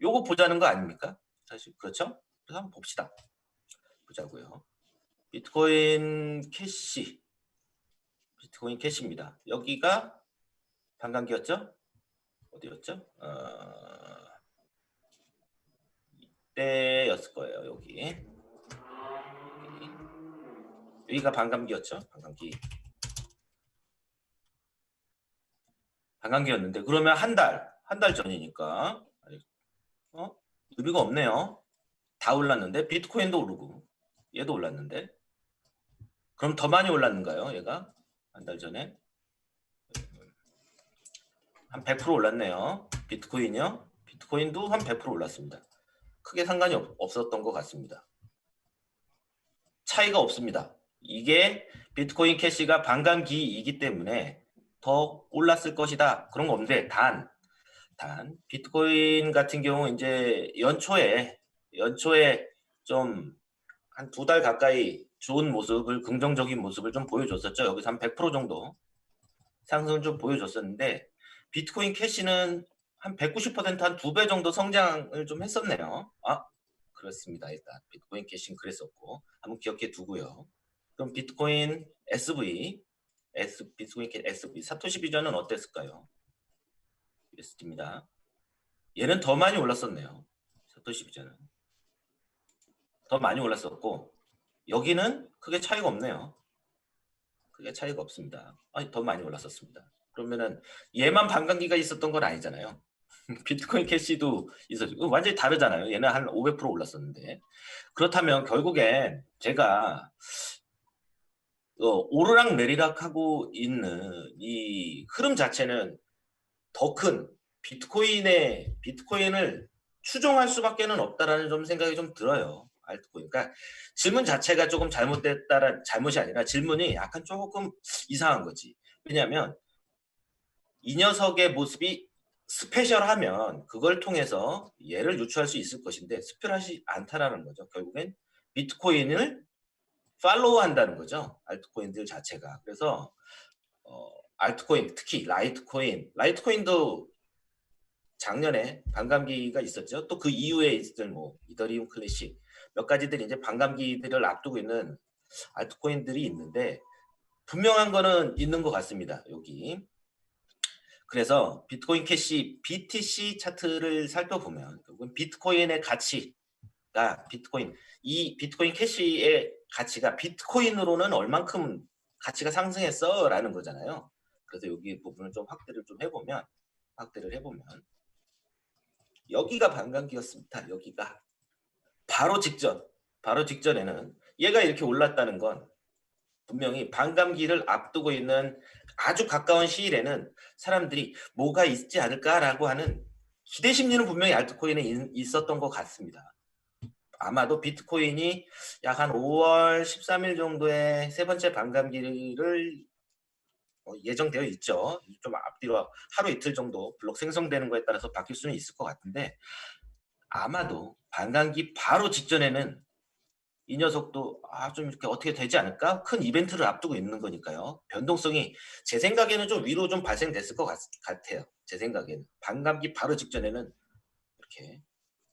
요거 보자는 거 아닙니까? 사실 그렇죠? 그래서 한번 봅시다. 보자고요. 비트코인 캐시입니다. 여기가 반감기였죠? 어디였죠? 이때였을 거예요. 여기가 반감기였죠? 반감기였는데 그러면 한 달 전이니까 의미가 없네요. 다 올랐는데 비트코인도 오르고 얘도 올랐는데, 그럼 더 많이 올랐는가요? 얘가 한 달 전에 한 100% 올랐네요. 비트코인도 한 100% 올랐습니다. 크게 상관이 없었던 것 같습니다. 차이가 없습니다. 이게 비트코인 캐시가 반감기이기 때문에 더 올랐을 것이다, 그런 거 없는데, 단 비트코인 같은 경우 이제 연초에 좀 한 2달 가까이 좋은 모습을, 긍정적인 모습을 좀 보여줬었죠. 여기서 한 100% 정도 상승을 좀 보여줬었는데, 비트코인 캐시는 한 190%, 한 2배 정도 성장을 좀 했었네요. 그렇습니다. 일단 비트코인 캐시는 그랬었고 한번 기억해 두고요. 그럼 비트코인 SV 사토시 비전은 어땠을까요? USD입니다. 얘는 더 많이 올랐었네요. 사토시 비전은 더 많이 올랐었고, 여기는 크게 차이가 없네요. 크게 차이가 없습니다. 더 많이 올랐었습니다. 그러면은 얘만 반감기가 있었던 건 아니잖아요. 비트코인 캐시도 있었죠. 완전히 다르잖아요. 얘는 한 500% 올랐었는데. 그렇다면 결국엔 제가 오르락 내리락 하고 있는 이 흐름 자체는 더 큰 비트코인을 추종할 수밖에는 없다라는 좀 생각이 좀 들어요. 알트코인. 그러니까 질문 자체가 조금 잘못됐다는 잘못이 아니라 질문이 약간 조금 이상한 거지. 왜냐하면 이 녀석의 모습이 스페셜하면 그걸 통해서 얘를 유추할 수 있을 것인데 스페셜하지 않다라는 거죠. 결국엔 비트코인을 팔로우한다는 거죠. 알트코인들 자체가. 그래서 알트코인, 특히 라이트코인도 작년에 반감기가 있었죠. 또 그 이후에 있을 뭐 이더리움 클래식 몇 가지들이 이제 반감기들을 앞두고 있는 알트코인들이 있는데 분명한 거는 있는 것 같습니다. 여기. 그래서 비트코인 캐시 BTC 차트를 살펴보면 결국은 비트코인의 가치가 이 비트코인 캐시의 가치가 비트코인으로는 얼만큼 가치가 상승했어 라는 거잖아요. 그래서 여기 부분을 좀 확대를 해보면 여기가 반감기였습니다. 여기가 바로 직전에는 얘가 이렇게 올랐다는 건 분명히 반감기를 앞두고 있는 아주 가까운 시일에는 사람들이 뭐가 있지 않을까라고 하는 기대 심리는 분명히 알트코인에 있었던 것 같습니다. 아마도 비트코인이 약 한 5월 13일 정도에 세 번째 반감기를 예정되어 있죠. 좀 앞뒤로 하루 이틀 정도 블록 생성되는 거에 따라서 바뀔 수는 있을 것 같은데 아마도 반감기 바로 직전에는 이 녀석도 좀 이렇게 어떻게 되지 않을까? 큰 이벤트를 앞두고 있는 거니까요. 변동성이 제 생각에는 좀 위로 좀 발생됐을 것 같아요. 제 생각에는 반감기 바로 직전에는 이렇게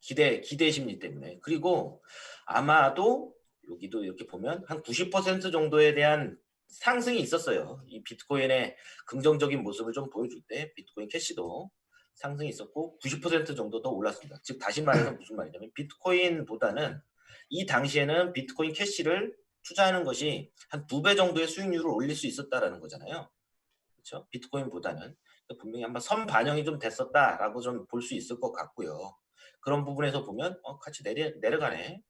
기대 심리 때문에 그리고 아마도 여기도 이렇게 보면 한 90% 정도에 대한 상승이 있었어요. 이 비트코인의 긍정적인 모습을 좀 보여줄 때 비트코인 캐시도 상승이 있었고 90% 정도 더 올랐습니다. 즉 다시 말해서 무슨 말이냐면 비트코인보다는 이 당시에는 비트코인 캐시를 투자하는 것이 한 2배 정도의 수익률을 올릴 수 있었다라는 거잖아요. 그렇죠? 비트코인보다는 분명히 한번 선반영이 좀 됐었다라고 좀 볼 수 있을 것 같고요. 그런 부분에서 보면 같이 내려가네.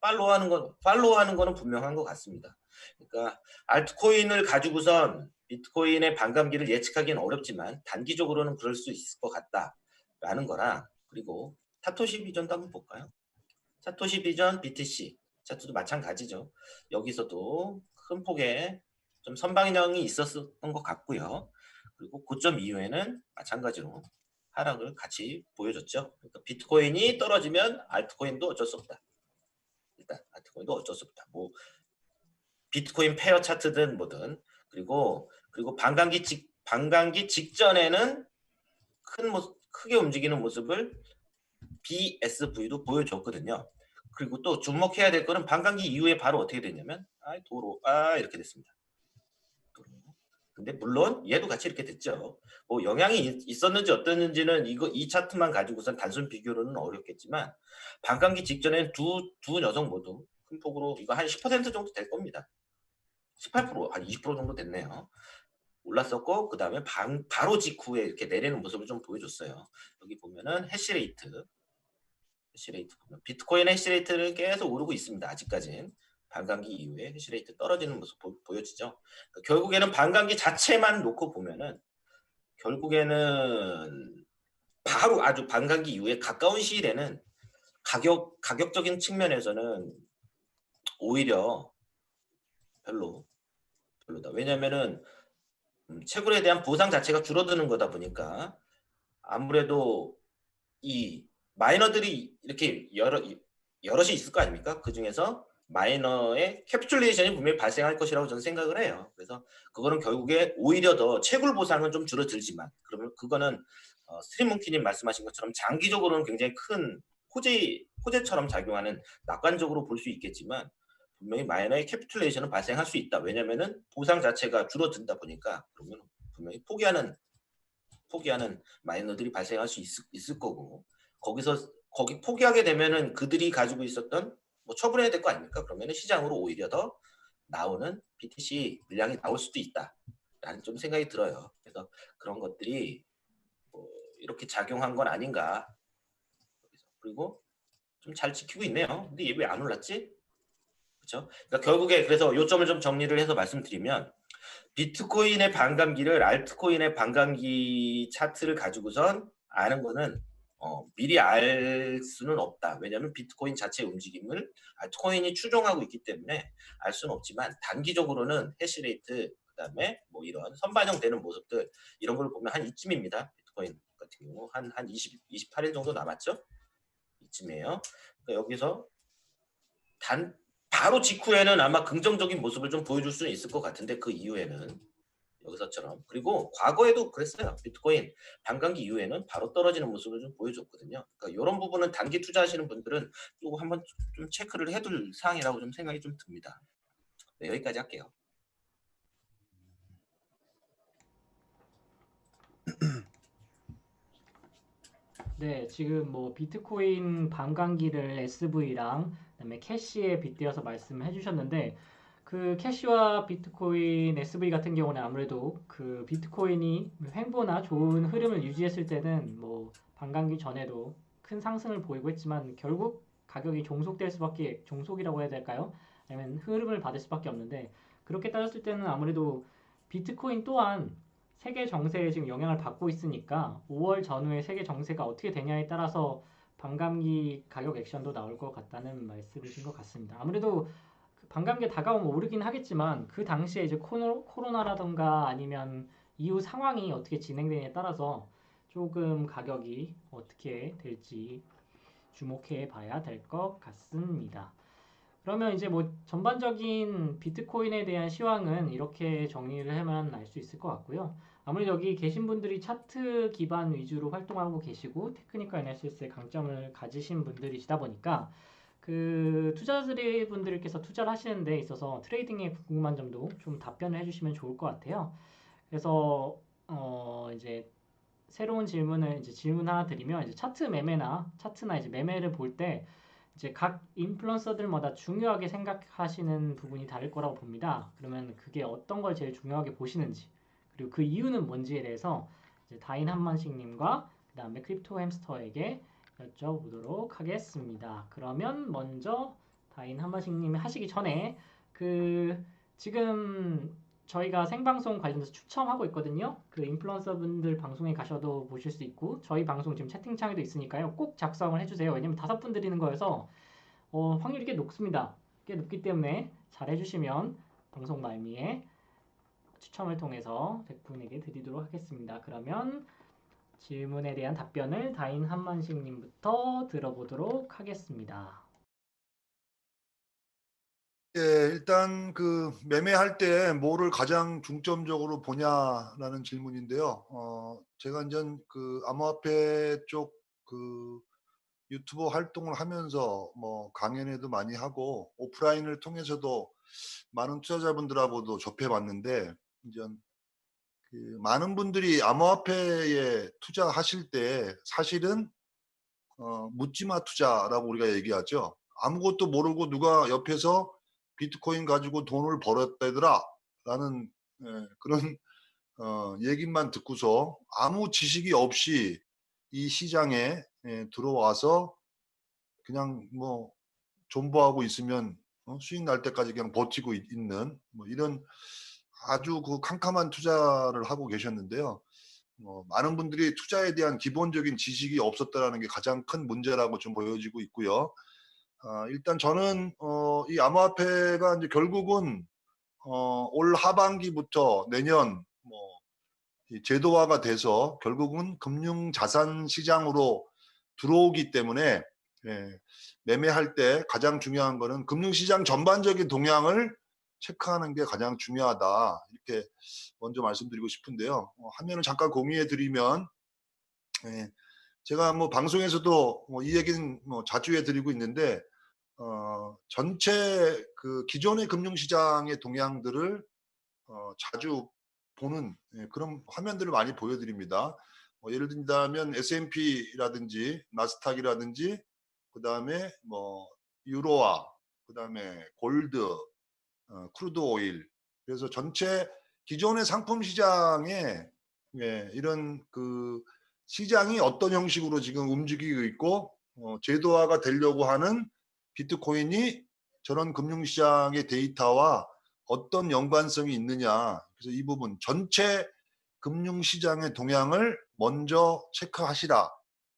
팔로우하는 거는 분명한 것 같습니다. 그러니까 알트코인을 가지고선 비트코인의 반감기를 예측하기는 어렵지만 단기적으로는 그럴 수 있을 것 같다라는 거랑 그리고 사토시 비전도 한번 볼까요? 사토시 비전 BTC 차트도 마찬가지죠. 여기서도 큰 폭의 좀 선방향이 있었던 것 같고요. 그리고 고점 이후에는 마찬가지로 하락을 같이 보여줬죠. 그러니까 비트코인이 떨어지면 알트코인도 어쩔 수 없다. 일단 알트코인도 어쩔 수 없다. 뭐 비트코인 페어 차트든 뭐든 그리고 반감기 직전에는 크게 움직이는 모습을 BSV도 보여줬거든요. 그리고 또 주목해야 될 거는 반감기 이후에 바로 어떻게 됐냐면 이렇게 됐습니다. 근데 물론 얘도 같이 이렇게 됐죠. 뭐 영향이 있었는지 어땠는지는 이 차트만 가지고선 단순 비교로는 어렵겠지만 반감기 직전엔 두 녀석 모두 큰 폭으로 이거 한 10% 정도 될 겁니다. 18%, 한 20% 정도 됐네요. 올랐었고 그 다음에 바로 직후에 이렇게 내리는 모습을 좀 보여줬어요. 여기 보면은 해시레이트 보면 비트코인 해시레이트는 계속 오르고 있습니다. 아직까지는 반감기 이후에 해시레이트 떨어지는 모습 보여지죠. 그러니까 결국에는 반감기 자체만 놓고 보면은 결국에는 바로 아주 반감기 이후에 가까운 시일에는 가격적인 측면에서는 오히려 별로다. 왜냐면은 채굴에 대한 보상 자체가 줄어드는 거다 보니까 아무래도 이 마이너들이 이렇게 여럿이 있을 거 아닙니까? 그 중에서 마이너의 캡슐레이션이 분명히 발생할 것이라고 저는 생각을 해요. 그래서 그거는 결국에 오히려 더 채굴 보상은 좀 줄어들지만 그러면 그거는 스트림몽키님 말씀하신 것처럼 장기적으로는 굉장히 큰 호재처럼 작용하는 낙관적으로 볼 수 있겠지만 분명히 마이너의 캡슐레이션은 발생할 수 있다. 왜냐면은 보상 자체가 줄어든다 보니까 그러면 분명히 포기하는 마이너들이 발생할 수 있을 거고 거기 포기하게 되면은 그들이 가지고 있었던 뭐 처분해야 될 거 아닙니까? 그러면은 시장으로 오히려 더 나오는 BTC 물량이 나올 수도 있다라는 좀 생각이 들어요. 그래서 그런 것들이 뭐 이렇게 작용한 건 아닌가. 그리고 좀 잘 지키고 있네요. 근데 얘 왜 안 올랐지? 그렇죠? 그러니까 결국에 그래서 요점을 좀 정리를 해서 말씀드리면 비트코인의 반감기를 알트코인의 반감기 차트를 가지고선 아는 거는 미리 알 수는 없다. 왜냐하면 비트코인 자체 움직임을 알트코인이 추종하고 있기 때문에 알 수는 없지만 단기적으로는 해시레이트 그다음에 뭐 이런 선반영되는 모습들 이런 걸 보면 한 이쯤입니다. 비트코인 같은 경우 한 28일 정도 남았죠. 이쯤이에요. 그러니까 여기서 바로 직후에는 아마 긍정적인 모습을 좀 보여줄 수는 있을 것 같은데 그 이후에는 여기서처럼 그리고 과거에도 그랬어요. 비트코인 반감기 이후에는 바로 떨어지는 모습을 좀 보여줬거든요. 그러니까 이런 부분은 단기 투자하시는 분들은 또 한번 좀 체크를 해둘 사항이라고 좀 생각이 좀 듭니다. 네, 여기까지 할게요. 네, 지금 뭐 비트코인 반감기를 SV랑 그다음에 캐시에 빗대어서 말씀해 주셨는데 그 캐시와 비트코인 SV 같은 경우는 아무래도 그 비트코인이 횡보나 좋은 흐름을 유지했을 때는 뭐 반감기 전에도 큰 상승을 보이고 했지만 결국 가격이 종속이라고 해야 될까요? 아니면 흐름을 받을 수밖에 없는데 그렇게 따졌을 때는 아무래도 비트코인 또한 세계 정세에 지금 영향을 받고 있으니까 5월 전후에 세계 정세가 어떻게 되냐에 따라서 반감기 가격 액션도 나올 것 같다는 말씀이신 것 같습니다. 아무래도 그 반감기 다가오면 오르긴 하겠지만 그 당시에 이제 코로나라던가 아니면 이후 상황이 어떻게 진행되냐에 따라서 조금 가격이 어떻게 될지 주목해 봐야 될 것 같습니다. 그러면 이제 뭐 전반적인 비트코인에 대한 시황은 이렇게 정리를 하면 알 수 있을 것 같고요. 아무래도 여기 계신 분들이 차트 기반 위주로 활동하고 계시고 테크니컬 애널리시스의 강점을 가지신 분들이시다 보니까 그 투자자들 분들께서 투자를 하시는 데 있어서 트레이딩에 궁금한 점도 좀 답변을 해주시면 좋을 것 같아요. 그래서 이제 새로운 질문을 이제 질문 하나 드리면 이제 차트나 이제 매매를 볼 때 이제 각 인플루언서들마다 중요하게 생각하시는 부분이 다를 거라고 봅니다. 그러면 그게 어떤 걸 제일 중요하게 보시는지 그리고 그 이유는 뭔지에 대해서 이제 다인 한만식님과 그 다음에 크립토 햄스터에게 여쭤보도록 하겠습니다. 그러면 먼저 다인 한만식님이 하시기 전에 그 지금 저희가 생방송 관련해서 추첨하고 있거든요. 그 인플루언서 분들 방송에 가셔도 보실 수 있고 저희 방송 지금 채팅창에도 있으니까요. 꼭 작성을 해주세요. 왜냐면 5분 드리는 거여서 확률이 꽤 높습니다. 꽤 높기 때문에 잘 해주시면 방송 말미에 추첨을 통해서 100분에게 드리도록 하겠습니다. 그러면 질문에 대한 답변을 다인 한만식님부터 들어보도록 하겠습니다. 예, 일단 그 매매할 때 뭐를 가장 중점적으로 보냐라는 질문인데요. 제가 이제 그 암호화폐 쪽 그 유튜버 활동을 하면서 뭐 강연회도 많이 하고 오프라인을 통해서도 많은 투자자분들하고도 접해봤는데 이제 그 많은 분들이 암호화폐에 투자하실 때 사실은 묻지마 투자라고 우리가 얘기하죠. 아무것도 모르고 누가 옆에서 비트코인 가지고 돈을 벌었다더라 라는 그런 얘기만 듣고서 아무 지식이 없이 이 시장에 들어와서 그냥 뭐 존버하고 있으면 수익 날 때까지 그냥 버티고 있는 뭐 이런 아주 그 캄캄한 투자를 하고 계셨는데요. 많은 분들이 투자에 대한 기본적인 지식이 없었다라는 게 가장 큰 문제라고 좀 보여지고 있고요. 일단 저는 이 암호화폐가 이제 결국은 올 하반기부터 내년 뭐 이 제도화가 돼서 결국은 금융 자산 시장으로 들어오기 때문에 예, 매매할 때 가장 중요한 거는 금융시장 전반적인 동향을 체크하는 게 가장 중요하다. 이렇게 먼저 말씀드리고 싶은데요. 화면을 잠깐 공유해 드리면 예, 제가 뭐 방송에서도 뭐 이 얘기는 뭐 자주 해드리고 있는데 전체 그 기존의 금융시장의 동향들을 자주 보는 그런 화면들을 많이 보여드립니다. 예를 든다면 S&P라든지 나스닥이라든지 그 다음에 뭐 유로화, 그 다음에 골드, 크루드 오일. 그래서 전체 기존의 상품 시장에 이런 그 시장이 어떤 형식으로 지금 움직이고 있고 제도화가 되려고 하는 비트코인이 저런 금융시장의 데이터와 어떤 연관성이 있느냐. 그래서 이 부분 전체 금융시장의 동향을 먼저 체크하시라.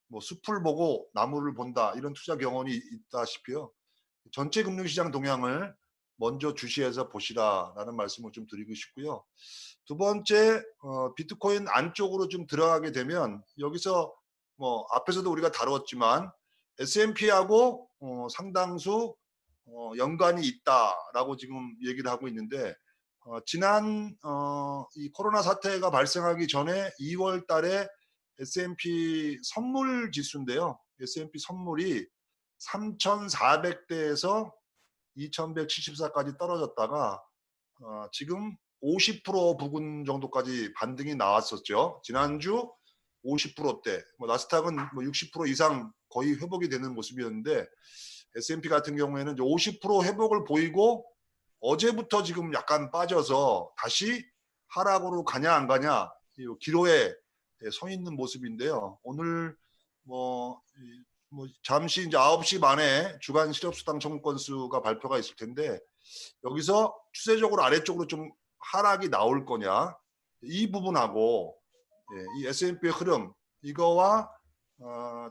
뭐 숲을 보고 나무를 본다 이런 투자 경험이 있다시피요. 전체 금융시장 동향을 먼저 주시해서 보시라라는 말씀을 좀 드리고 싶고요. 두 번째, 비트코인 안쪽으로 좀 들어가게 되면 여기서 뭐 앞에서도 우리가 다뤘지만 S&P하고 상당수 연관이 있다라고 지금 얘기를 하고 있는데 지난 이 코로나 사태가 발생하기 전에 2월 달에 S&P 선물 지수인데요. S&P 선물이 3,400대에서 2,174까지 떨어졌다가 지금 50% 부근 정도까지 반등이 나왔었죠. 지난주 50%대, 뭐 나스닥은 뭐 60% 이상 거의 회복이 되는 모습이었는데 S&P 같은 경우에는 이제 50% 회복을 보이고 어제부터 지금 약간 빠져서 다시 하락으로 가냐 안 가냐 이 기로에 서 있는 모습인데요. 오늘 뭐 잠시 이제 9시 반에 주간 실업수당 청구 건수가 발표가 있을 텐데 여기서 추세적으로 아래쪽으로 좀 하락이 나올 거냐 이 부분하고 이 S&P의 흐름 이거와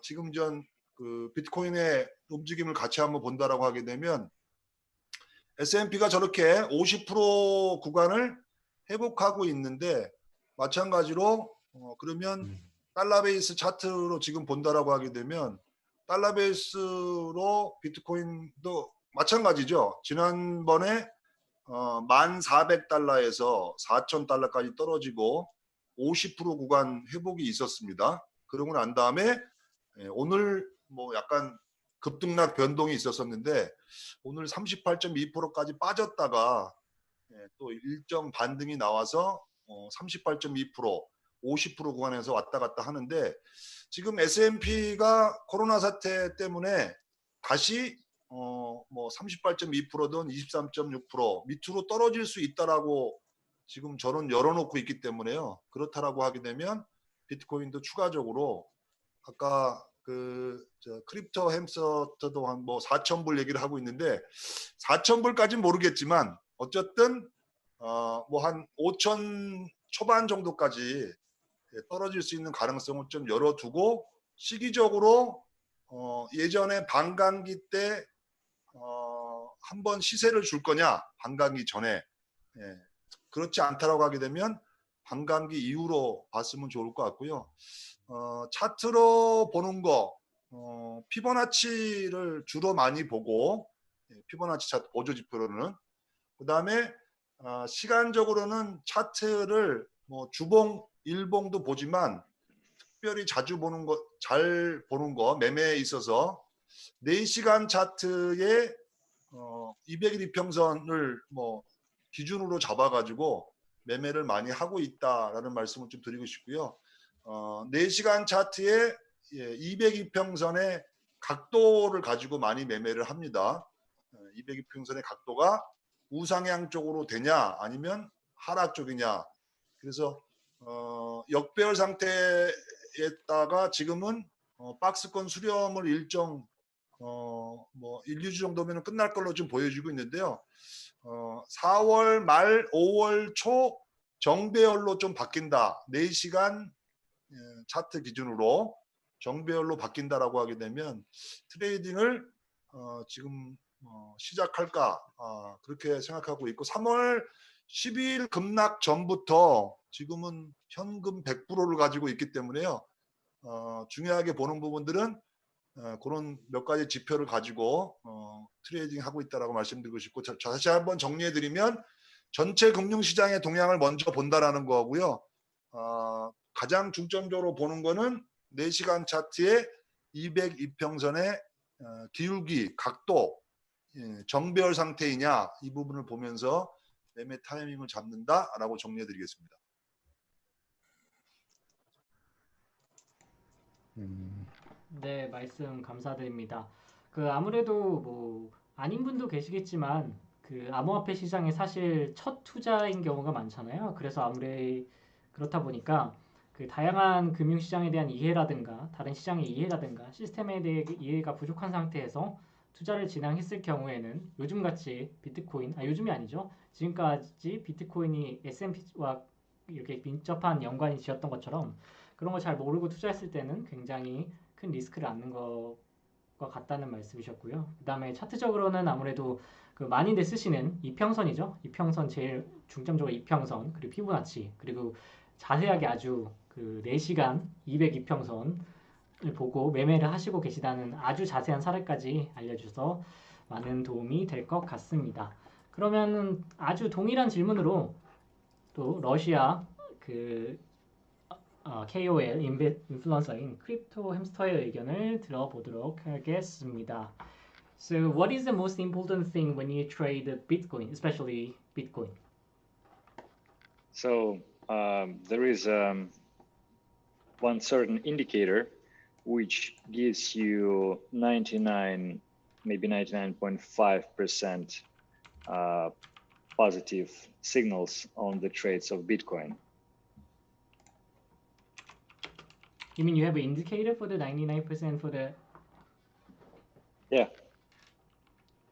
지금 전 그 비트코인의 움직임을 같이 한번 본다라고 하게 되면 S&P가 저렇게 50% 구간을 회복하고 있는데 마찬가지로 그러면 달러 베이스 차트로 지금 본다라고 하게 되면 달러 베이스로 비트코인도 마찬가지죠. 지난번에 1,400달러에서 4,000달러까지 떨어지고 50% 구간 회복이 있었습니다. 그러고 난 다음에 오늘 뭐 약간 급등락 변동이 있었었는데 오늘 38.2%까지 빠졌다가 또 일정 반등이 나와서 38.2%, 50% 구간에서 왔다 갔다 하는데 지금 S&P가 코로나 사태 때문에 다시 뭐 38.2%든 23.6% 밑으로 떨어질 수 있다라고 지금 저는 열어놓고 있기 때문에요. 그렇다라고 하게 되면 비트코인도 추가적으로 아까 크립토 햄스터도 한 뭐 4,000불 얘기를 하고 있는데 4,000불까지는 모르겠지만 어쨌든 뭐 한 5,000 초반 정도까지 떨어질 수 있는 가능성을 좀 열어두고 시기적으로 예전에 반감기 때 한번 시세를 줄 거냐 반감기 전에 그렇지 않다라고 하게 되면 반감기 이후로 봤으면 좋을 것 같고요. 차트로 보는 거 피보나치를 주로 많이 보고 피보나치 차트 보조 지표로는 그다음에 시간적으로는 차트를 뭐 주봉 일봉도 보지만 특별히 자주 보는 거 잘 보는 거 매매에 있어서 4시간 차트에 200일 이평선을 뭐 기준으로 잡아가지고 매매를 많이 하고 있다라는 말씀을 좀 드리고 싶고요. 4시간 차트에 200이평선의 각도를 가지고 많이 매매를 합니다. 200이평선의 각도가 우상향 쪽으로 되냐 아니면 하락 쪽이냐. 그래서 역배열 상태에다가 지금은 박스권 수렴을 일정 뭐 1, 2주 정도면 끝날 걸로 좀 보여지고 있는데요. 4월 말 5월 초 정배열로 좀 바뀐다. 4시간 차트 기준으로 정배열로 바뀐다라고 하게 되면 트레이딩을 지금 시작할까 그렇게 생각하고 있고 3월 12일 급락 전부터 지금은 현금 100%를 가지고 있기 때문에요. 중요하게 보는 부분들은 그런 몇 가지 지표를 가지고 트레이딩 하고 있다라고 말씀드리고 싶고 다시 한번 정리해드리면 전체 금융시장의 동향을 먼저 본다라는 거고요. 가장 중점적으로 보는 거는 4시간 차트의 202평선의 기울기, 각도, 정배열 상태이냐 이 부분을 보면서 매매 타이밍을 잡는다라고 정리해드리겠습니다. 네, 말씀 감사드립니다. 아무래도 뭐 아닌 분도 계시겠지만 암호화폐 시장에 사실 첫 투자인 경우가 많잖아요. 그래서 아무리 그렇다 보니까 다양한 금융시장에 대한 이해라든가 다른 시장의 이해라든가 시스템에 대해 이해가 부족한 상태에서 투자를 진행했을 경우에는 요즘같이 요즘이 아니죠. 지금까지 비트코인이 S&P와 이렇게 밀접한 연관이 지었던 것처럼 그런 거 잘 모르고 투자했을 때는 굉장히 큰 리스크를 안는 것과 같다는 말씀이셨고요. 그다음에 차트적으로는 아무래도 그 많이들 쓰시는 이평선이죠. 이평선 제일 중점적으로 이평선 그리고 피보나치 그리고 자세하게 아주 그 4시간 200이평선을 보고 매매를 하시고 계시다는 아주 자세한 사례까지 알려줘서 많은 도움이 될 것 같습니다. 그러면은 아주 동일한 질문으로 또 러시아 그 KOL 인플루언서인 크립토 햄스터의 의견을 들어보도록 하겠습니다. So, what is the most important thing when you trade Bitcoin, especially Bitcoin? So there is one certain indicator which gives you 99, maybe 99.5% positive signals on the trades of Bitcoin. You mean you have an indicator for the 99% for the? Yeah.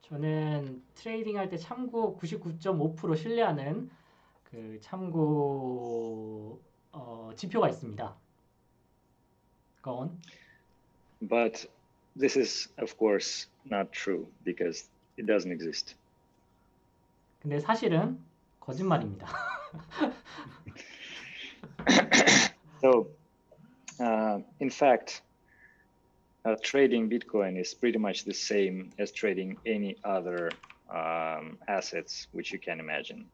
저는 트레이딩 할 때 참고 99.5% 신뢰하는 그 참고 지표가 있습니다. Go on. But this is, of course, not true because it doesn't exist. 근데 사실은 거짓말입니다. So, in fact, trading Bitcoin is pretty much the same as trading any other assets which you can imagine.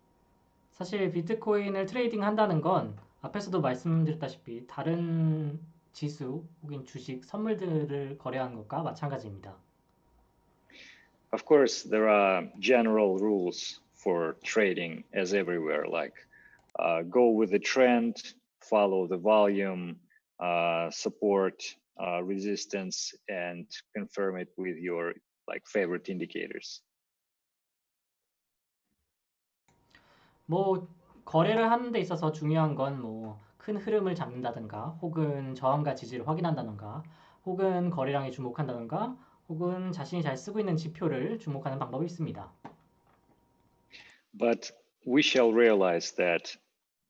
사실 비트코인을 트레이딩 한다는 건 앞에서도 말씀드렸다시피 다른 지수 혹은 주식, 선물들을 거래하는 것과 마찬가지입니다. Of course, there are general rules for trading as everywhere, like go with the trend, follow the volume, support, resistance, and confirm it with your like favorite indicators. 뭐 거래를 하는 데 있어서 중요한 건 뭐 큰 흐름을 잡는다든가 혹은 저항과 지지를 확인한다든가 혹은 거래량에 주목한다든가 혹은 자신이 잘 쓰고 있는 지표를 주목하는 방법이 있습니다. But we shall realize that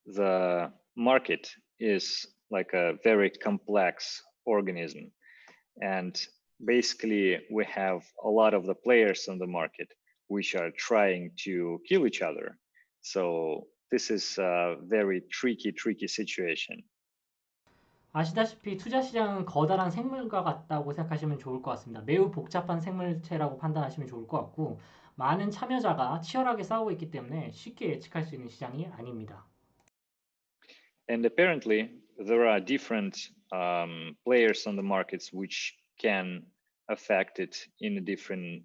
the market is like a very complex organism. And basically, we have a lot of the players on the market which are trying to kill each other. So this is a very tricky situation. 아시다시피 투자 시장은 거대한 생물과 같다고 생각하시면 좋을 것 같습니다. 매우 복잡한 생물체라고 판단하시면 좋을 것 같고 많은 참여자가 치열하게 싸우고 있기 때문에 쉽게 예측할 수 있는 시장이 아닙니다. And apparently, there are different players on the markets which can affect it in a different,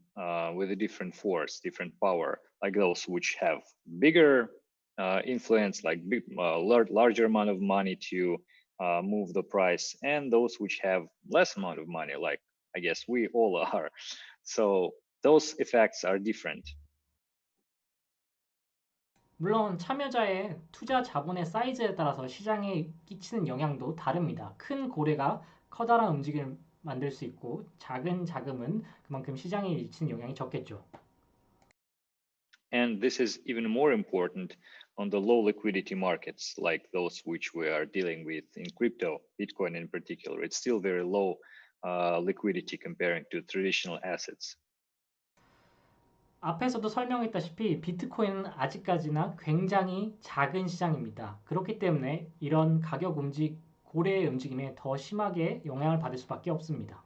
with a different force, different power, like those which have bigger influence, like larger amount of money to move the price, and those which have less amount of money, like I guess we all are. So those effects are different. 물론 참여자의 투자 자본의 사이즈에 따라서 시장에 끼치는 영향도 다릅니다. 큰 고래가 커다란 움직임을 만들 수 있고 작은 자금은 그만큼 시장에 미치는 영향이 적겠죠. And this is even more important on the low liquidity markets, like those which we are dealing with in crypto, Bitcoin in particular. It's still very low liquidity comparing to traditional assets. 앞에서도 설명했다시피 비트코인은 아직까지나 굉장히 작은 시장입니다. 그렇기 때문에 이런 가격 고래의 움직임에 더 심하게 영향을 받을 수밖에 없습니다.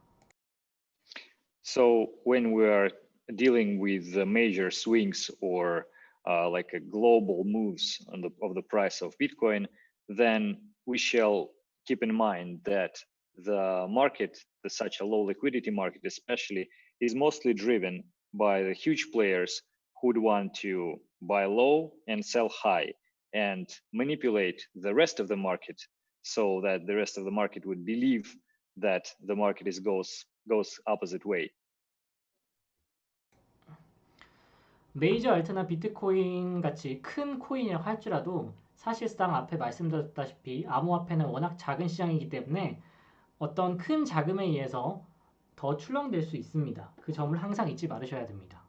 So when we are dealing with the major swings or like a global moves of the price of Bitcoin, then we shall keep in mind that the market, such a low liquidity market especially, is mostly driven by the huge players who would want to buy low and sell high and manipulate the rest of the market so that the rest of the market would believe that the market goes opposite way. 메이저 알트나 비트코인 같이 큰 코인이라고 할지라도 사실상 앞에 말씀드렸다시피 암호화폐는 워낙 작은 시장이기 때문에 어떤 큰 자금에 의해서 더 출렁될 수 있습니다. 그 점을 항상 잊지 말으셔야 됩니다.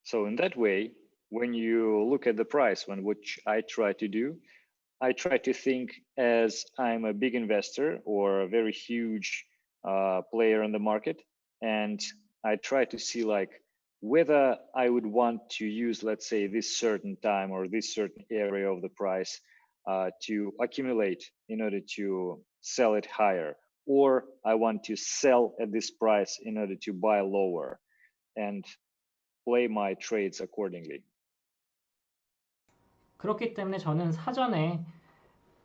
So in that way, when you look at the price, which I try to do, I try to think as I'm a big investor or a very huge player in the market, and I try to see like whether I would want to use, let's say, this certain time or this certain area of the price to accumulate in order to sell it higher, or I want to sell at this price in order to buy lower, and play my trades accordingly. 그렇기 때문에 저는 사전에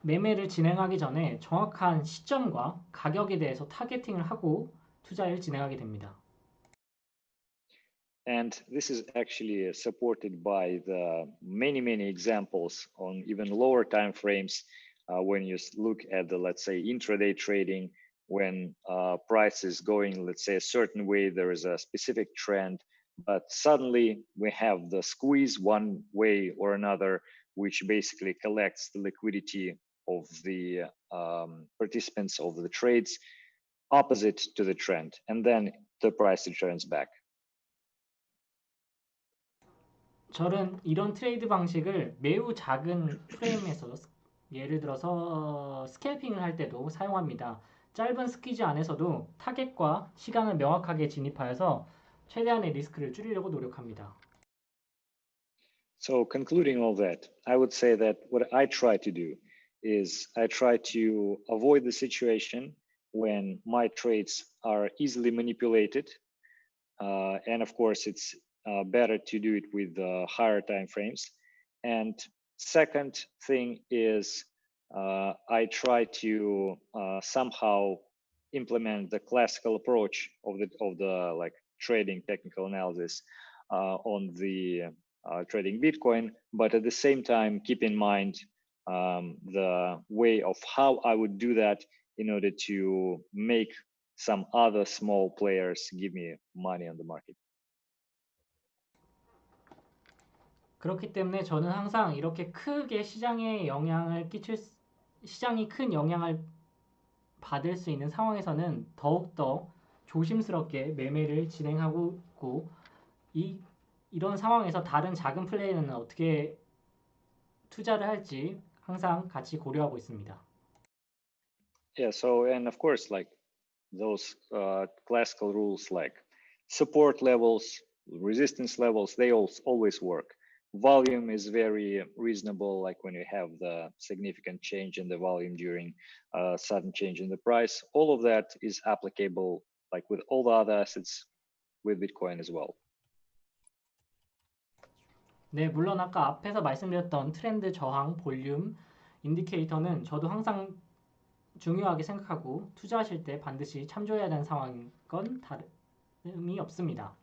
매매를 진행하기 전에 정확한 시점과 가격에 대해서 타겟팅을 하고 투자를 진행하게 됩니다. And this is actually supported by the many examples on even lower time frames when you look at the, let's say, intraday trading, when price is going, let's say, a certain way, there is a specific trend, but suddenly we have the squeeze one way or another, which basically collects the liquidity of the participants of the trades opposite to the trend, and then the price returns back. 저는 이런 트레이드 방식을 매우 작은 프레임에서 예를 들어서 스캘핑을 할 때도 사용합니다. 짧은 스퀴즈 안에서도 타겟과 시간을 명확하게 진입하여서 최대한의 리스크를 줄이려고 노력합니다. So concluding all that, I would say that what I try to do is I try to avoid the situation when my trades are easily manipulated. And of course, it's better to do it with higher time frames. And second thing is I try to somehow implement the classical approach of the like trading technical analysis on the trading Bitcoin, but at the same time keep in mind the way of how I would do that in order to make some other small players give me money on the market. 그렇기 때문에 저는 항상 이렇게 크게 시장에 시장이 큰 영향을 받을 수 있는 상황에서는 더욱더 조심스럽게 매매를 진행하고 있고 이런 상황에서 다른 작은 플레이어는 어떻게 투자를 할지 항상 같이 고려하고 있습니다. Yeah, so and of course, like those classical rules like support levels, resistance levels, they always work. Volume is very reasonable, like when you have the significant change in the volume during a sudden change in the price. All of that is applicable like with all the other assets with Bitcoin as well. 네, 물론 아까 앞에서 말씀드렸던 트렌드 저항, 볼륨, 인디케이터는 저도 항상 중요하게 생각하고 투자하실 때 반드시 참조해야 되는 상황인 건 다름이 없습니다.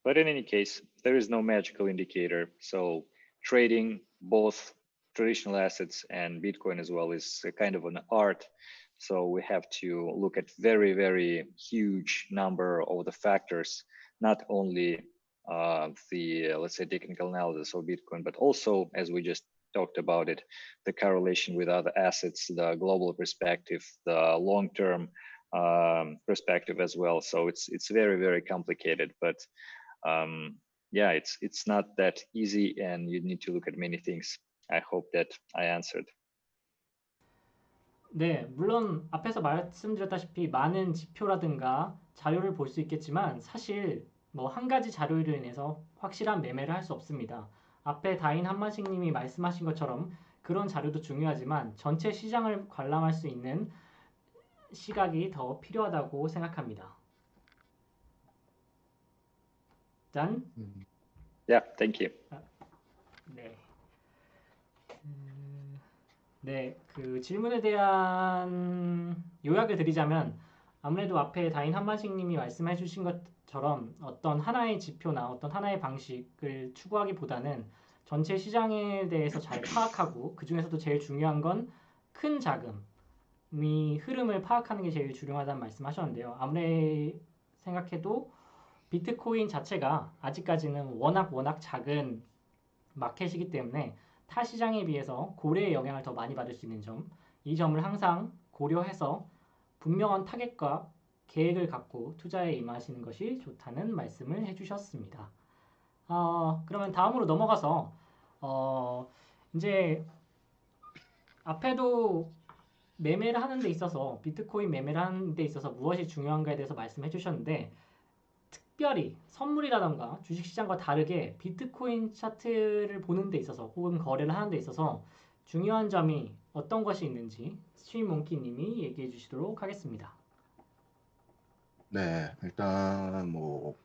But in any case, there is no magical indicator. So trading both traditional assets and Bitcoin as well is a kind of an art. So we have to look at very huge number of the factors, not only the, let's say, technical analysis of Bitcoin, but also, as we just talked about it, the correlation with other assets, the global perspective, the long-term perspective as well. So it's very complicated, but yeah, it's not that easy, and you need to look at many things. I hope that I answered. 네, 물론 앞에서 말씀드렸다시피 많은 지표라든가 자료를 볼 수 있겠지만 사실 뭐 한 가지 자료로 인해서 확실한 매매를 할 수 없습니다. 앞에 다인 한만식 님이 말씀하신 것처럼 그런 자료도 중요하지만 전체 시장을 관람할 수 있는 시각이 더 필요하다고 생각합니다. 짠. Yeah, thank you. 네. 네, 그 질문에 대한 요약을 드리자면 아무래도 앞에 다인 한만식 님이 말씀해 주신 것처럼 어떤 하나의 지표나 어떤 하나의 방식을 추구하기보다는 전체 시장에 대해서 잘 파악하고 그 중에서도 제일 중요한 건 큰 자금이 흐름을 파악하는 게 제일 중요하다는 말씀하셨는데요. 아무리 생각해도 비트코인 자체가 아직까지는 워낙 작은 마켓이기 때문에 타 시장에 비해서 고래의 영향을 더 많이 받을 수 있는 점, 이 점을 항상 고려해서 분명한 타겟과 계획을 갖고 투자에 임하시는 것이 좋다는 말씀을 해주셨습니다. 그러면 다음으로 넘어가서 이제 앞에도 매매를 하는 데 있어서 비트코인 매매를 하는 데 있어서 무엇이 중요한가에 대해서 말씀해 주셨는데 특별히 선물이라던가 주식시장과 다르게 비트코인 차트를 보는 데 있어서 혹은 거래를 하는 데 있어서 중요한 점이 어떤 것이 있는지 스트림몽키님이 얘기해 주시도록 하겠습니다. 네, 일단 뭐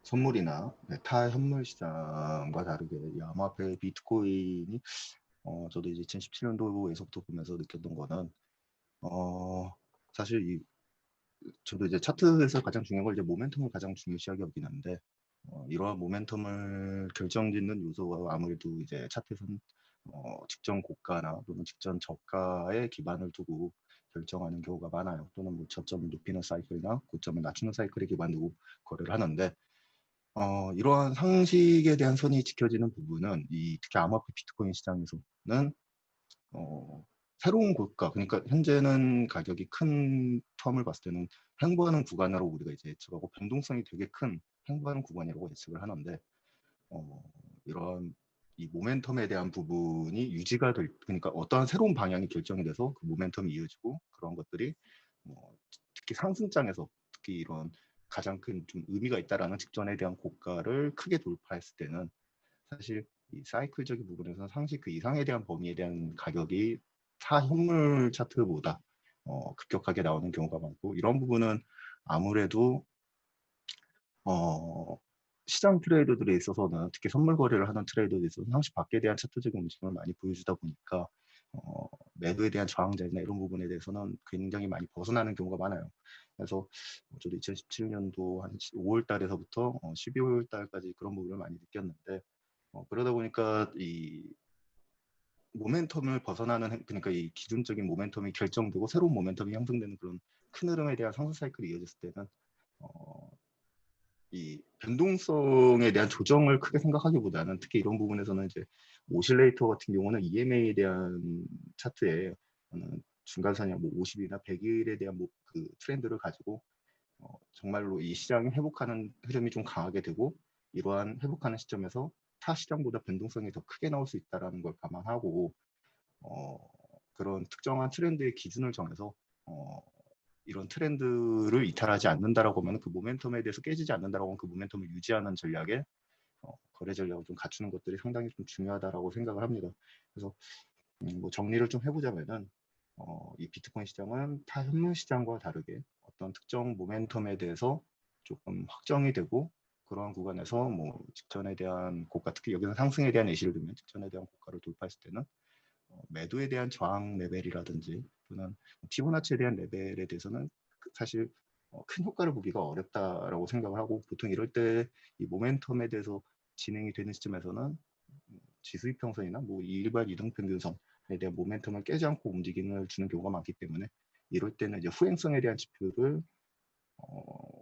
선물이나 타 현물 시장과 다르게 이 암호화폐 비트코인이 저도 이제 2017년도에서부터 보면서 느꼈던 거는 사실 저도 이제 차트에서 가장 중요한 걸 이제 모멘텀을 가장 중요시하게 여기는 한데 이러한 모멘텀을 결정짓는 요소가 아무래도 이제 차트에서는 직전 고가나 또는 직전 저가에 기반을 두고 결정하는 경우가 많아요. 또는 뭐 저점을 높이는 사이클이나 고점을 낮추는 사이클에 기반 두고 거래를 하는데 이러한 상식에 대한 선이 지켜지는 부분은 특히 암호화폐 비트코인 시장에서는 새로운 고가, 그러니까 현재는 가격이 큰 텀을 봤을 때는 횡보하는 구간으로 우리가 이제 예측하고 변동성이 되게 큰 횡보하는 구간이라고 예측을 하는데 이런 이 모멘텀에 대한 부분이 유지가 그러니까 어떠한 새로운 방향이 결정이 돼서 그 모멘텀이 이어지고 그런 것들이 특히 상승장에서 특히 이런 가장 큰 좀 의미가 있다라는 직전에 대한 고가를 크게 돌파했을 때는 사실 이 사이클적인 부분에서는 상시 그 이상에 대한 범위에 대한 가격이 타 현물 차트보다 급격하게 나오는 경우가 많고 이런 부분은 아무래도 시장 트레이더들에 있어서는 특히 선물 거래를 하는 트레이더들에 있어서는 상시 밖에 대한 차트적인 움직임을 많이 보여주다 보니까 매도에 대한 저항자나 이런 부분에 대해서는 굉장히 많이 벗어나는 경우가 많아요. 그래서 저도 2017년도 한 5월 달에서부터 12월 달까지 그런 부분을 많이 느꼈는데 그러다 보니까 이 모멘텀을 벗어나는 그러니까 이 기준적인 모멘텀이 결정되고 새로운 모멘텀이 형성되는 그런 큰 흐름에 대한 상승 사이클이 이어졌을 때는 이 변동성에 대한 조정을 크게 생각하기보다는 특히 이런 부분에서는 이제 오실레이터 같은 경우는 EMA에 대한 차트에 중간선이야 뭐 50이나 100일에 대한 그 트렌드를 가지고 정말로 이 시장이 회복하는 흐름이 좀 강하게 되고 이러한 회복하는 시점에서 타 시장보다 변동성이 더 크게 나올 수 있다는 걸 감안하고 그런 특정한 트렌드의 기준을 정해서 이런 트렌드를 이탈하지 않는다라고 하면 그 모멘텀에 대해서 깨지지 않는다라고 하면 그 모멘텀을 유지하는 전략에 거래 전략을 좀 갖추는 것들이 상당히 좀 중요하다라고 생각을 합니다. 그래서 뭐 정리를 좀 해보자면은 이 비트코인 시장은 타 현물 시장과 다르게 어떤 특정 모멘텀에 대해서 조금 확정이 되고 그러한 구간에서 뭐 직전에 대한 고가 특히 여기서 상승에 대한 예시를 들면 직전에 대한 고가를 돌파했을 때는 매도에 대한 저항 레벨이라든지 또는 피보나치에 대한 레벨에 대해서는 사실 큰 효과를 보기가 어렵다라고 생각을 하고 보통 이럴 때 이 모멘텀에 대해서 진행이 되는 시점에서는 지수 이평선이나 뭐 일반 이등평균선에 대한 모멘텀을 깨지 않고 움직임을 주는 경우가 많기 때문에 이럴 때는 이제 후행성에 대한 지표를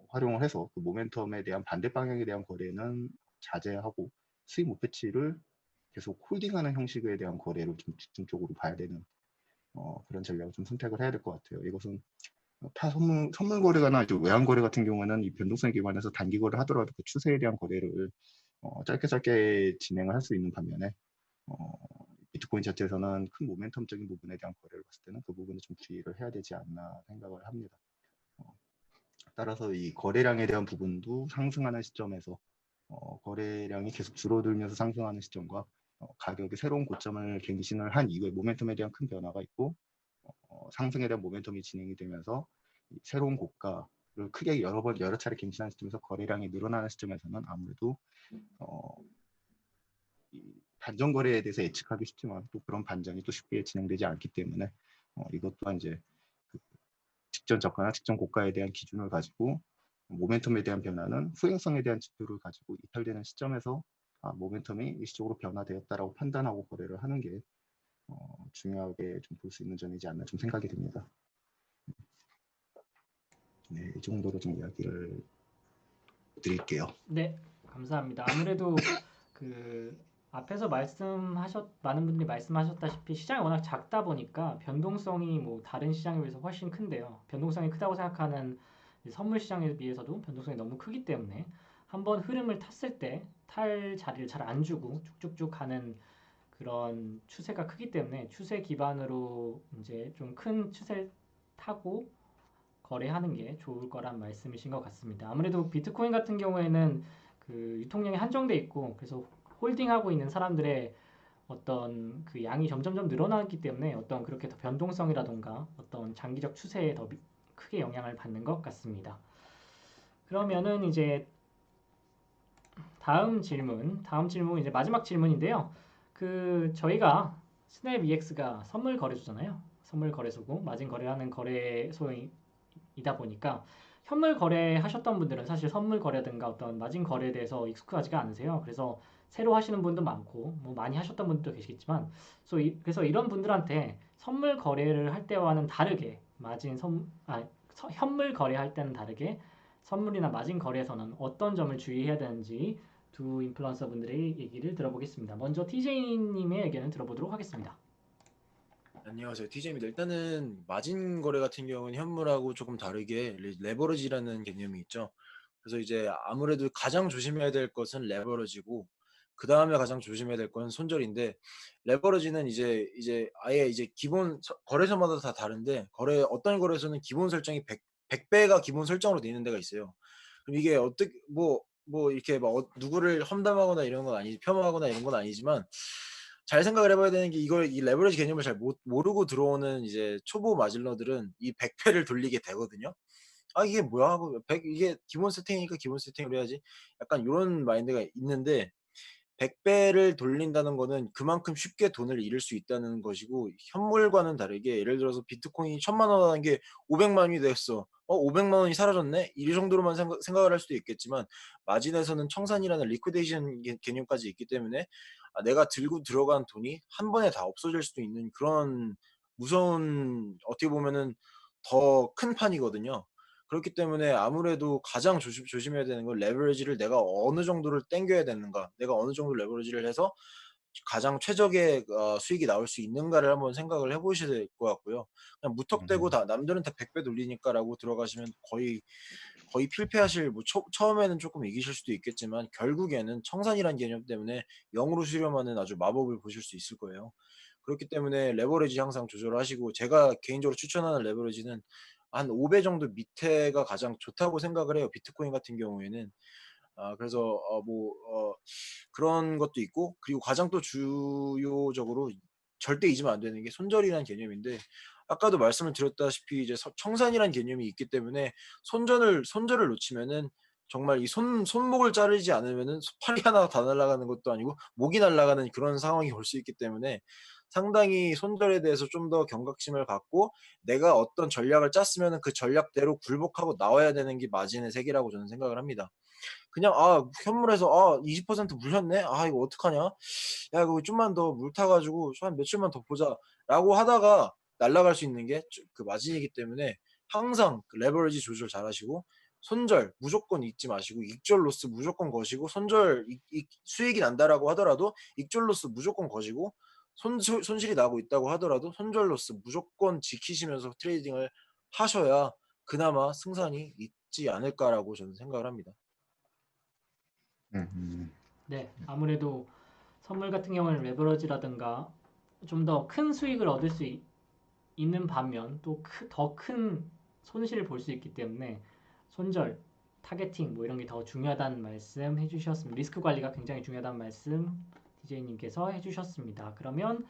활용을 해서 그 모멘텀에 대한 반대 방향에 대한 거래는 자제하고 수익 목표치를 계속 홀딩하는 형식에 대한 거래를 좀 집중적으로 봐야 되는 그런 전략을 좀 선택을 해야 될 것 같아요. 이것은 타 선물 거래가나 외환 거래 같은 경우는 이 변동성에 기반해서 단기 거래를 하더라도 그 추세에 대한 거래를 짧게 진행을 할 수 있는 반면에 비트코인 자체에서는 큰 모멘텀적인 부분에 대한 거래를 봤을 때는 그 부분에 좀 주의를 해야 되지 않나 생각을 합니다. 따라서 이 거래량에 대한 부분도 상승하는 시점에서 거래량이 계속 줄어들면서 상승하는 시점과 가격이 새로운 고점을 갱신을 한 이후에 모멘텀에 대한 큰 변화가 있고 상승에 대한 모멘텀이 진행이 되면서 새로운 고가를 크게 여러 차례 갱신하는 시점에서 거래량이 늘어나는 시점에서는 아무래도 이 반전 거래에 대해서 예측하기 쉽지만 또 그런 반전이 또 쉽게 진행되지 않기 때문에 이것 또한 이제 그 직전 저가나 직전 고가에 대한 기준을 가지고 모멘텀에 대한 변화는 후행성에 대한 지표를 가지고 이탈되는 시점에서 모멘텀이 일시적으로 변화되었다라고 판단하고 거래를 하는 게 중요하게 좀 볼 수 있는 점이지 않나 좀 생각이 듭니다. 네, 이 정도로 좀 이야기를 드릴게요. 네, 감사합니다. 아무래도 그 앞에서 많은 분들이 말씀하셨다시피 시장이 워낙 작다 보니까 변동성이 뭐 다른 시장에 비해서 훨씬 큰데요. 변동성이 크다고 생각하는 선물 시장에 비해서도 변동성이 너무 크기 때문에 한번 흐름을 탔을 때 탈 자리를 잘 안 주고 쭉쭉쭉 가는 그 그런 추세가 크기 때문에 추세 기반으로 이제 좀 큰 추세를 타고 거래하는 게 좋을 거란 말씀이신 것 같습니다. 아무래도 비트코인 같은 경우에는 그 유통량이 한정돼 있고 그래서 홀딩하고 있는 사람들의 어떤 그 양이 점점점 늘어나기 때문에 어떤 그렇게 더 변동성이라던가 어떤 장기적 추세에 더 크게 영향을 받는 것 같습니다. 그러면은 이제 다음 질문 이제 마지막 질문인데요. 그 저희가 스냅 EX가 선물 거래소잖아요. 선물 거래소고 마진 거래하는 거래소이다 보니까 현물 거래하셨던 분들은 사실 선물 거래든가 어떤 마진 거래에 대해서 익숙하지가 않으세요. 그래서 새로 하시는 분도 많고 뭐 많이 하셨던 분들도 계시겠지만 그래서 이런 분들한테 선물 거래를 할 때와는 다르게 현물 거래할 때는 다르게 선물이나 마진 거래에서는 어떤 점을 주의해야 되는지 두 인플루언서 분들의 얘기를 들어보겠습니다. 먼저 TJ님의 의견을 들어보도록 하겠습니다. 안녕하세요. TJ입니다. 일단은 마진 거래 같은 경우는 현물하고 조금 다르게 레버리지라는 개념이 있죠. 그래서 이제 아무래도 가장 조심해야 될 것은 레버리지고 그 다음에 가장 조심해야 될 건 손절인데 레버리지는 이제 아예 이제 기본 거래소마다 다 다른데 어떤 거래소는 기본 설정이 100배가 기본 설정으로 돼 있는 데가 있어요. 그럼 이게 어떻게 이렇게 막 누구를 험담하거나 이런 건 폄하하거나 이런 건 아니지만 잘 생각을 해봐야 되는 게 이 레버리지 개념을 잘 모르고 들어오는 이제 초보 마질러들은 이 100패를 돌리게 되거든요. 아 이게 뭐야 하고 이게 기본 세팅이니까 기본 세팅으로 해야지. 약간 요런 마인드가 있는데 100배를 돌린다는 거는 그만큼 쉽게 돈을 잃을 수 있다는 것이고 현물과는 다르게 예를 들어서 비트코인이 1,000만 원 하는 게 500만 원이 됐어. 500만 원이 사라졌네? 이 정도로만 생각을 할 수도 있겠지만 마진에서는 청산이라는 리퀴데이션 개념까지 있기 때문에 내가 들고 들어간 돈이 한 번에 다 없어질 수도 있는 그런 무서운 어떻게 보면은 더 큰 판이거든요. 그렇기 때문에 아무래도 가장 조심해야 되는 건 레버리지를 내가 어느 정도를 땡겨야 되는가, 내가 어느 정도 레버리지를 해서 가장 최적의 수익이 나올 수 있는가를 한번 생각을 해보셔야 될 것 같고요. 그냥 무턱대고 남들은 다 100배 돌리니까라고 들어가시면 거의 필패하실 처음에는 조금 이기실 수도 있겠지만 결국에는 청산이라는 개념 때문에 0으로 수렴하는 아주 마법을 보실 수 있을 거예요. 그렇기 때문에 레버리지 항상 조절하시고 제가 개인적으로 추천하는 레버리지는 한 5배 정도 밑에가 가장 좋다고 생각을 해요. 비트코인 같은 경우에는. 그래서 그런 것도 있고 그리고 가장 또 주요적으로 절대 잊으면 안 되는 게 손절이라는 개념인데 아까도 말씀을 드렸다시피 이제 청산이라는 개념이 있기 때문에 손절을 놓치면은 정말 이 손목을 자르지 않으면은 팔이 하나 다 날아가는 것도 아니고 목이 날아가는 그런 상황이 올 수 있기 때문에 상당히 손절에 대해서 좀 더 경각심을 갖고 내가 어떤 전략을 짰으면은 그 전략대로 굴복하고 나와야 되는 게 마진의 세계라고 저는 생각을 합니다. 그냥 현물에서 20% 물렸네. 이거 어떡하냐? 야 이거 좀만 더 물 타가지고 한 며칠만 더 보자라고 하다가 날아갈 수 있는 게 그 마진이기 때문에 항상 그 레버리지 조절 잘하시고 손절 무조건 잊지 마시고 익절 로스 무조건 거시고 수익이 난다라고 하더라도 익절 로스 무조건 거시고 손실이 나고 있다고 하더라도 손절 로스 무조건 지키시면서 트레이딩을 하셔야 그나마 승산이 있지 않을까라고 저는 생각을 합니다. 네, 아무래도 선물 같은 경우는 레버리지라든가 좀 더 큰 수익을 얻을 수 있는 반면 또 더 큰 손실을 볼 수 있기 때문에 손절, 타겟팅 뭐 이런 게 더 중요하다는 말씀 해주셨습니다. 리스크 관리가 굉장히 중요하다는 말씀 DJ님께서 해주셨습니다. 그러면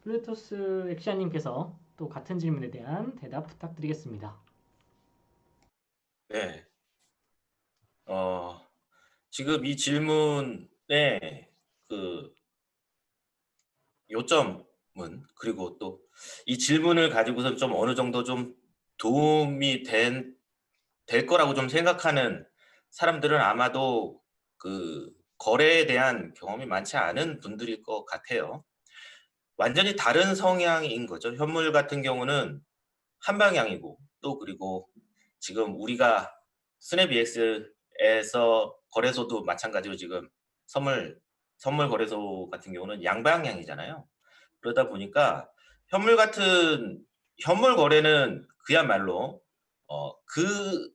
블루투스 엑시아님께서 또 같은 질문에 대한 대답 부탁드리겠습니다. 네. 지금 이 질문의 그 요점은 그리고 또 이 질문을 가지고서 좀 어느 정도 좀 도움이 될 거라고 좀 생각하는 사람들은 아마도 그 거래에 대한 경험이 많지 않은 분들일 것 같아요. 완전히 다른 성향인 거죠. 현물 같은 경우는 한 방향이고 또 그리고 지금 우리가 스냅EX에서 거래소도 마찬가지로 지금 선물 거래소 같은 경우는 양방향이잖아요. 그러다 보니까 현물 거래는 그야말로 그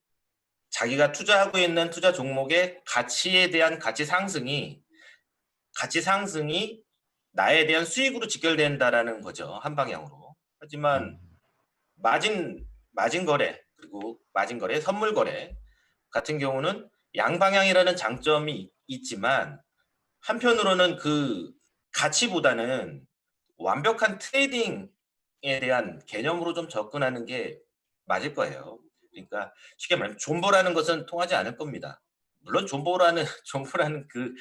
자기가 투자하고 있는 투자 종목의 가치에 대한 가치 상승이 나에 대한 수익으로 직결된다라는 거죠. 한 방향으로. 하지만 마진 거래 그리고 마진 거래, 선물 거래 같은 경우는 양방향이라는 장점이 있지만 한편으로는 그 가치보다는 완벽한 트레이딩에 대한 개념으로 좀 접근하는 게 맞을 거예요. 그러니까 쉽게 말하면 존버라는 것은 통하지 않을 겁니다. 물론 존버라는 존버라는 그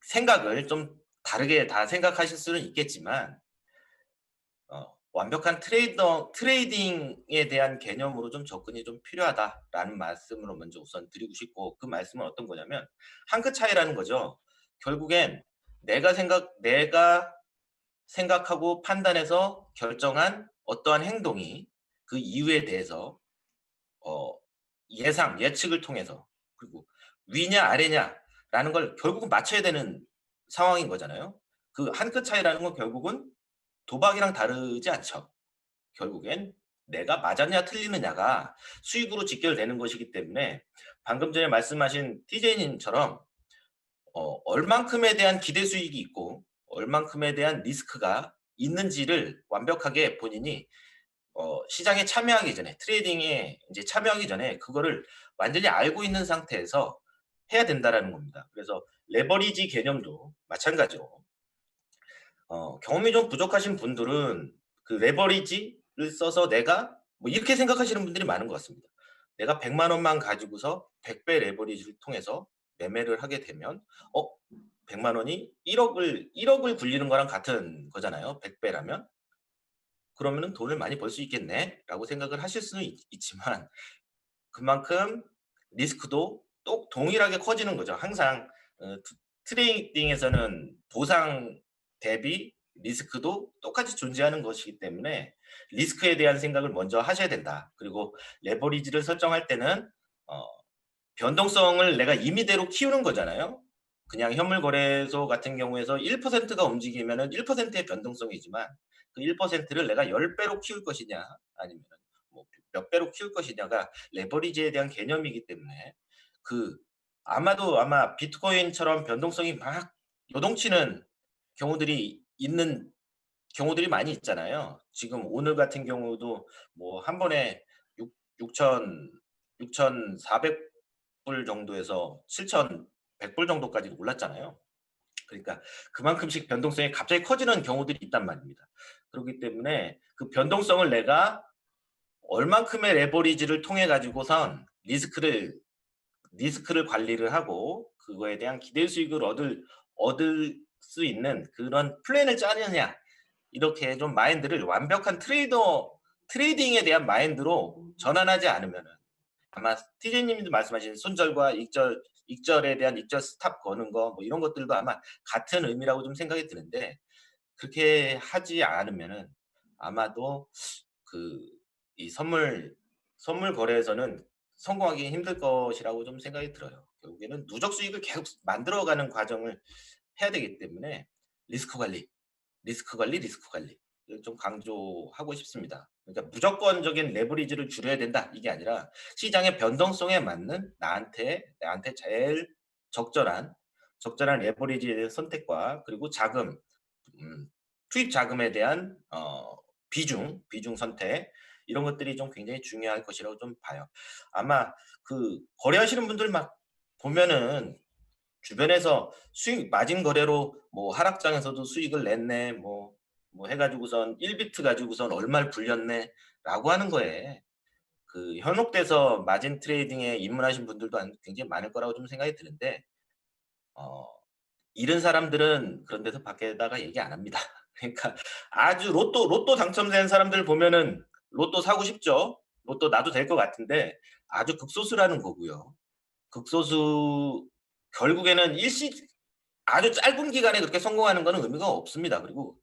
생각을 좀 다르게 다 생각하실 수는 있겠지만 완벽한 트레이딩에 대한 개념으로 좀 접근이 좀 필요하다라는 말씀으로 먼저 우선 드리고 싶고, 그 말씀은 어떤 거냐면 한 끗 차이라는 거죠. 결국엔 내가 생각하고 판단해서 결정한 어떠한 행동이 그 이유에 대해서 예측을 통해서, 그리고 위냐 아래냐라는 걸 결국은 맞춰야 되는 상황인 거잖아요. 그 한 끗 차이라는 건 결국은 도박이랑 다르지 않죠. 결국엔 내가 맞았냐 틀리느냐가 수익으로 직결되는 것이기 때문에 방금 전에 말씀하신 TJ님처럼 얼만큼에 대한 기대 수익이 있고 얼만큼에 대한 리스크가 있는지를 완벽하게 본인이 시장에 참여하기 전에, 트레이딩에 이제 참여하기 전에 그거를 완전히 알고 있는 상태에서 해야 된다라는 겁니다. 그래서 레버리지 개념도 마찬가지로 경험이 좀 부족하신 분들은 그 레버리지를 써서 내가 뭐 이렇게 생각하시는 분들이 많은 것 같습니다. 내가 100만 원만 가지고서 100배 레버리지를 통해서 매매를 하게 되면 100만 원이 1억을 굴리는 거랑 같은 거잖아요. 100배라면. 그러면은 돈을 많이 벌 수 있겠네라고 생각을 하실 수는 있지만 그만큼 리스크도 또 동일하게 커지는 거죠. 항상 트레이딩에서는 보상 대비 리스크도 똑같이 존재하는 것이기 때문에 리스크에 대한 생각을 먼저 하셔야 된다. 그리고 레버리지를 설정할 때는 변동성을 내가 임의대로 키우는 거잖아요. 그냥 현물 거래소 같은 경우에서 1%가 움직이면은 1%의 변동성이지만 그 1%를 내가 10배로 키울 것이냐 아니면 뭐 몇 배로 키울 것이냐가 레버리지에 대한 개념이기 때문에 아마 비트코인처럼 변동성이 막 요동치는 경우들이 많이 있잖아요. 지금 오늘 같은 경우도 뭐 한 번에 6,400불 정도에서 7,100불 정도까지 올랐잖아요. 그러니까 그만큼씩 변동성이 갑자기 커지는 경우들이 있단 말입니다. 그렇기 때문에 그 변동성을 내가 얼만큼의 레버리지를 통해 가지고선 리스크를 관리를 하고 그거에 대한 기대 수익을 얻을 수 있는 그런 플랜을 짜느냐, 이렇게 좀 마인드를 완벽한 트레이딩에 대한 마인드로 전환하지 않으면은 아마 TJ님도 말씀하신 손절과 익절에 대한 익절 스탑 거는 거 뭐 이런 것들도 아마 같은 의미라고 좀 생각이 드는데, 그렇게 하지 않으면은 아마도 이 선물 거래에서는 성공하기 힘들 것이라고 좀 생각이 들어요. 결국에는 누적 수익을 계속 만들어가는 과정을 해야 되기 때문에 리스크 관리 좀 강조하고 싶습니다. 그러니까 무조건적인 레버리지를 줄여야 된다 이게 아니라 시장의 변동성에 맞는 나한테 제일 적절한 레버리지에 대한 선택과 그리고 자금, 투입 자금에 대한 비중 선택, 이런 것들이 좀 굉장히 중요할 것이라고 좀 봐요. 아마 거래하시는 분들 막 보면은 주변에서 수익 마진 거래로 뭐 하락장에서도 수익을 냈네 뭐 해가지고선 1비트 가지고선 얼마를 불렸네라고 하는 거에 현혹돼서 마진 트레이딩에 입문하신 분들도 굉장히 많을 거라고 좀 생각이 드는데 이런 사람들은 그런 데서 밖에다가 얘기 안 합니다. 그러니까 아주 로또 당첨된 사람들 보면은 로또 사고 싶죠. 로또 나도 될 것 같은데 아주 극소수라는 거고요. 극소수, 결국에는 아주 짧은 기간에 그렇게 성공하는 거는 의미가 없습니다. 그리고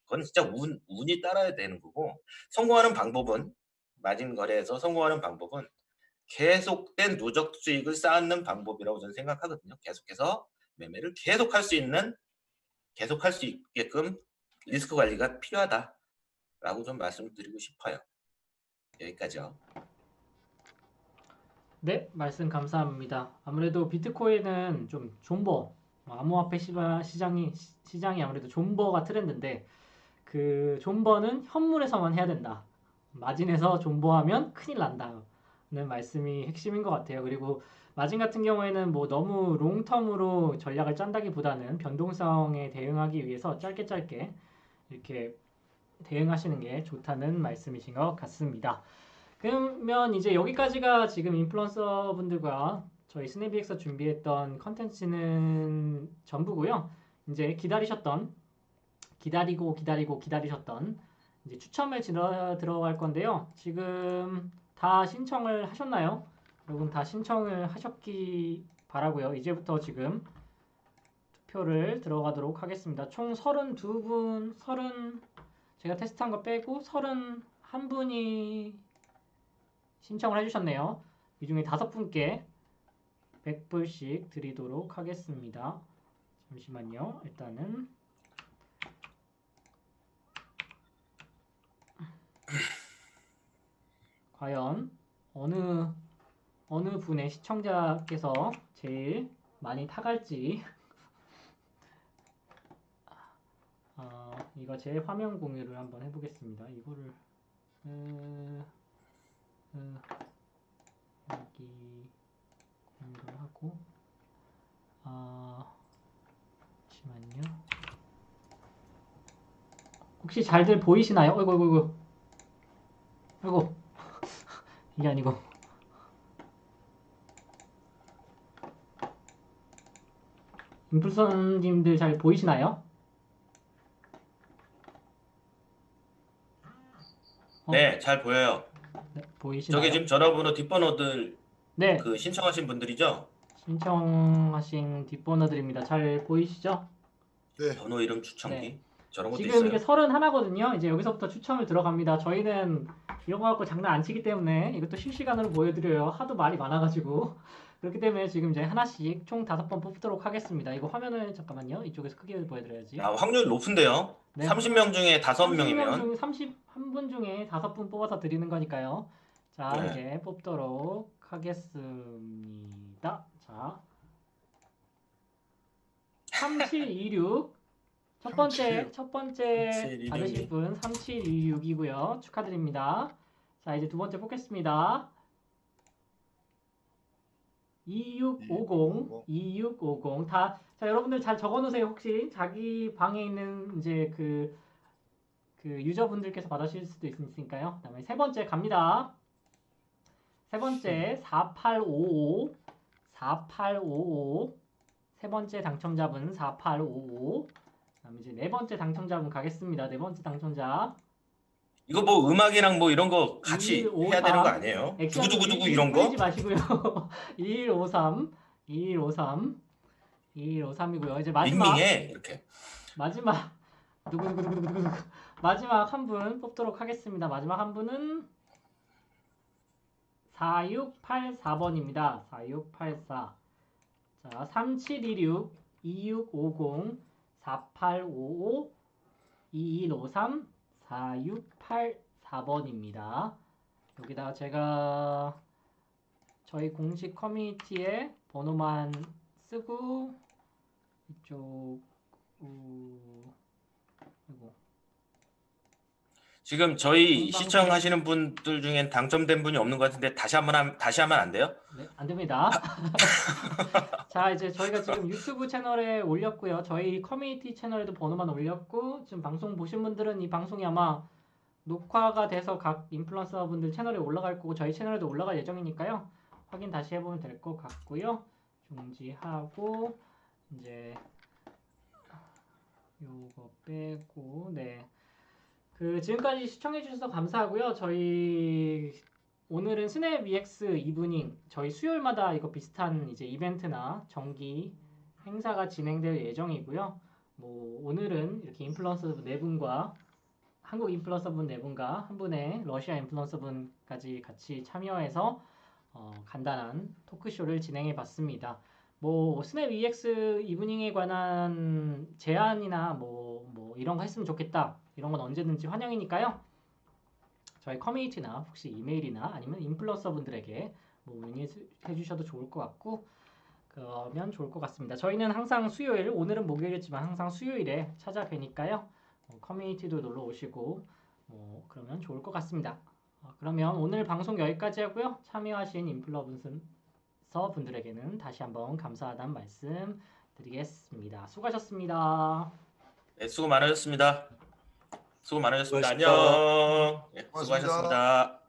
그건 진짜 운이 따라야 되는 거고, 성공하는 방법은, 마진 거래에서 성공하는 방법은 계속된 누적 수익을 쌓는 방법이라고 저는 생각하거든요. 계속해서 매매를 계속할 수 있게끔 리스크 관리가 필요하다라고 좀 말씀드리고 싶어요. 여기까지요. 네, 말씀 감사합니다. 아무래도 비트코인은 좀 존버, 암호화폐 시장이 아무래도 존버가 트렌드인데 그 존버는 현물에서만 해야 된다. 마진에서 존버하면 큰일 난다는 말씀이 핵심인 것 같아요. 그리고 마진 같은 경우에는 뭐 너무 롱텀으로 전략을 짠다기보다는 변동성에 대응하기 위해서 짧게 이렇게 대응하시는 게 좋다는 말씀이신 것 같습니다. 그러면 이제 여기까지가 지금 인플루언서 분들과 저희 스냅엑스가 준비했던 컨텐츠는 전부고요. 이제 기다리셨던 이제 추첨을 들어갈 건데요. 지금 다 신청을 하셨나요? 여러분 다 신청을 하셨기 바라고요. 이제부터 지금 투표를 들어가도록 하겠습니다. 총 32분, 제가 테스트한 거 빼고 31분이 신청을 해주셨네요. 이 중에 5분께 100불씩 드리도록 하겠습니다. 잠시만요. 일단은 과연 어느 분의 시청자께서 제일 많이 타갈지 이거 제 화면 공유를 한번 해보겠습니다. 이거를 여기 공유를 하고 잠시만요. 혹시 잘들 보이시나요? 아이고 이게 아니고 인플루언서님들 잘 보이시나요? 네, 잘 보여요. 네, 보이시나요? 저게 지금 전화번호 뒷번호들 네, 그 신청하신 분들이죠? 신청하신 뒷번호들입니다. 잘 보이시죠? 네. 번호 이름 추천기 네. 저런 것도 지금 있어요. 이게 31거든요. 이제 여기서부터 추첨을 들어갑니다. 저희는 이런 거 갖고 장난 안 치기 때문에 이것도 실시간으로 보여드려요. 하도 말이 많아가지고. 그렇기 때문에 지금 이제 하나씩 총 5번 뽑도록 하겠습니다. 이거 화면을 잠깐만요. 이쪽에서 크게 보여드려야지. 확률 높은데요. 네, 30명 중에 30명 5명이면 중 31분 중에 5분 뽑아서 드리는 거니까요. 자, 네. 이제 뽑도록 하겠습니다. 자, 3726 첫 번째 3726. 받으실 분 3726이고요. 축하드립니다. 자, 이제 두 번째 뽑겠습니다. 2650 다. 자, 여러분들 잘 적어놓으세요. 혹시 자기 방에 있는 이제 그 유저분들께서 받으실 수도 있으니까요. 그다음에 세 번째 갑니다. 세 번째 4855 세 번째 당첨자분 4855. 그다음에 이제 네 번째 당첨자분 가겠습니다. 네 번째 당첨자 이거 뭐 음악이랑 뭐 이런 거 같이 2153. 해야 되는 거 아니에요? 액션 두구두구두구 이런 거? 뿌리지 마시고요. 2153이고요. 이제 마지막 밍밍해 이렇게. 마지막 누구 마지막 한 분 뽑도록 하겠습니다. 마지막 한 분은 4684번입니다. 4684. 자, 3726 2650 4855 2153 4684번입니다. 여기다가 제가 저희 공식 커뮤니티에 번호만 쓰고 이쪽 아이고. 지금 저희 본방송- 시청하시는 분들 중엔 당첨된 분이 없는 것 같은데 다시 하면 안 돼요? 네, 안 됩니다. 자, 이제 저희가 지금 유튜브 채널에 올렸고요. 저희 커뮤니티 채널에도 번호만 올렸고, 지금 방송 보신 분들은 이 방송이 아마 녹화가 돼서 각 인플루언서 분들 채널에 올라갈 거고, 저희 채널에도 올라갈 예정이니까요. 확인 다시 해보면 될 것 같고요. 중지하고, 이제 요거 빼고, 네. 지금까지 시청해주셔서 감사하고요. 저희 오늘은 스냅 EX 이브닝 저희 수요일마다 이거 비슷한 이제 이벤트나 정기 행사가 진행될 예정이고요. 뭐 오늘은 이렇게 인플루언서 네 분과 한국 인플루언서 분 네 분과 한 분의 러시아 인플루언서 분까지 같이 참여해서 간단한 토크쇼를 진행해 봤습니다. 뭐 스냅 EX 이브닝에 관한 제안이나 뭐 이런 거 했으면 좋겠다. 이런 건 언제든지 환영이니까요. 저희 커뮤니티나 혹시 이메일이나 아니면 인플루언서 분들에게 뭐 문의해 주셔도 좋을 것 같고, 그러면 좋을 것 같습니다. 저희는 항상 수요일, 오늘은 목요일이지만 항상 수요일에 찾아뵈니까요. 커뮤니티도 놀러 오시고 그러면 좋을 것 같습니다. 그러면 오늘 방송 여기까지 하고요. 참여하신 인플루언서 분들에게는 다시 한번 감사하다는 말씀 드리겠습니다. 수고하셨습니다. 네, 수고 많으셨습니다. 수고 많으셨습니다. 수고하셨습니다. 안녕. 네, 고맙습니다. 수고하셨습니다.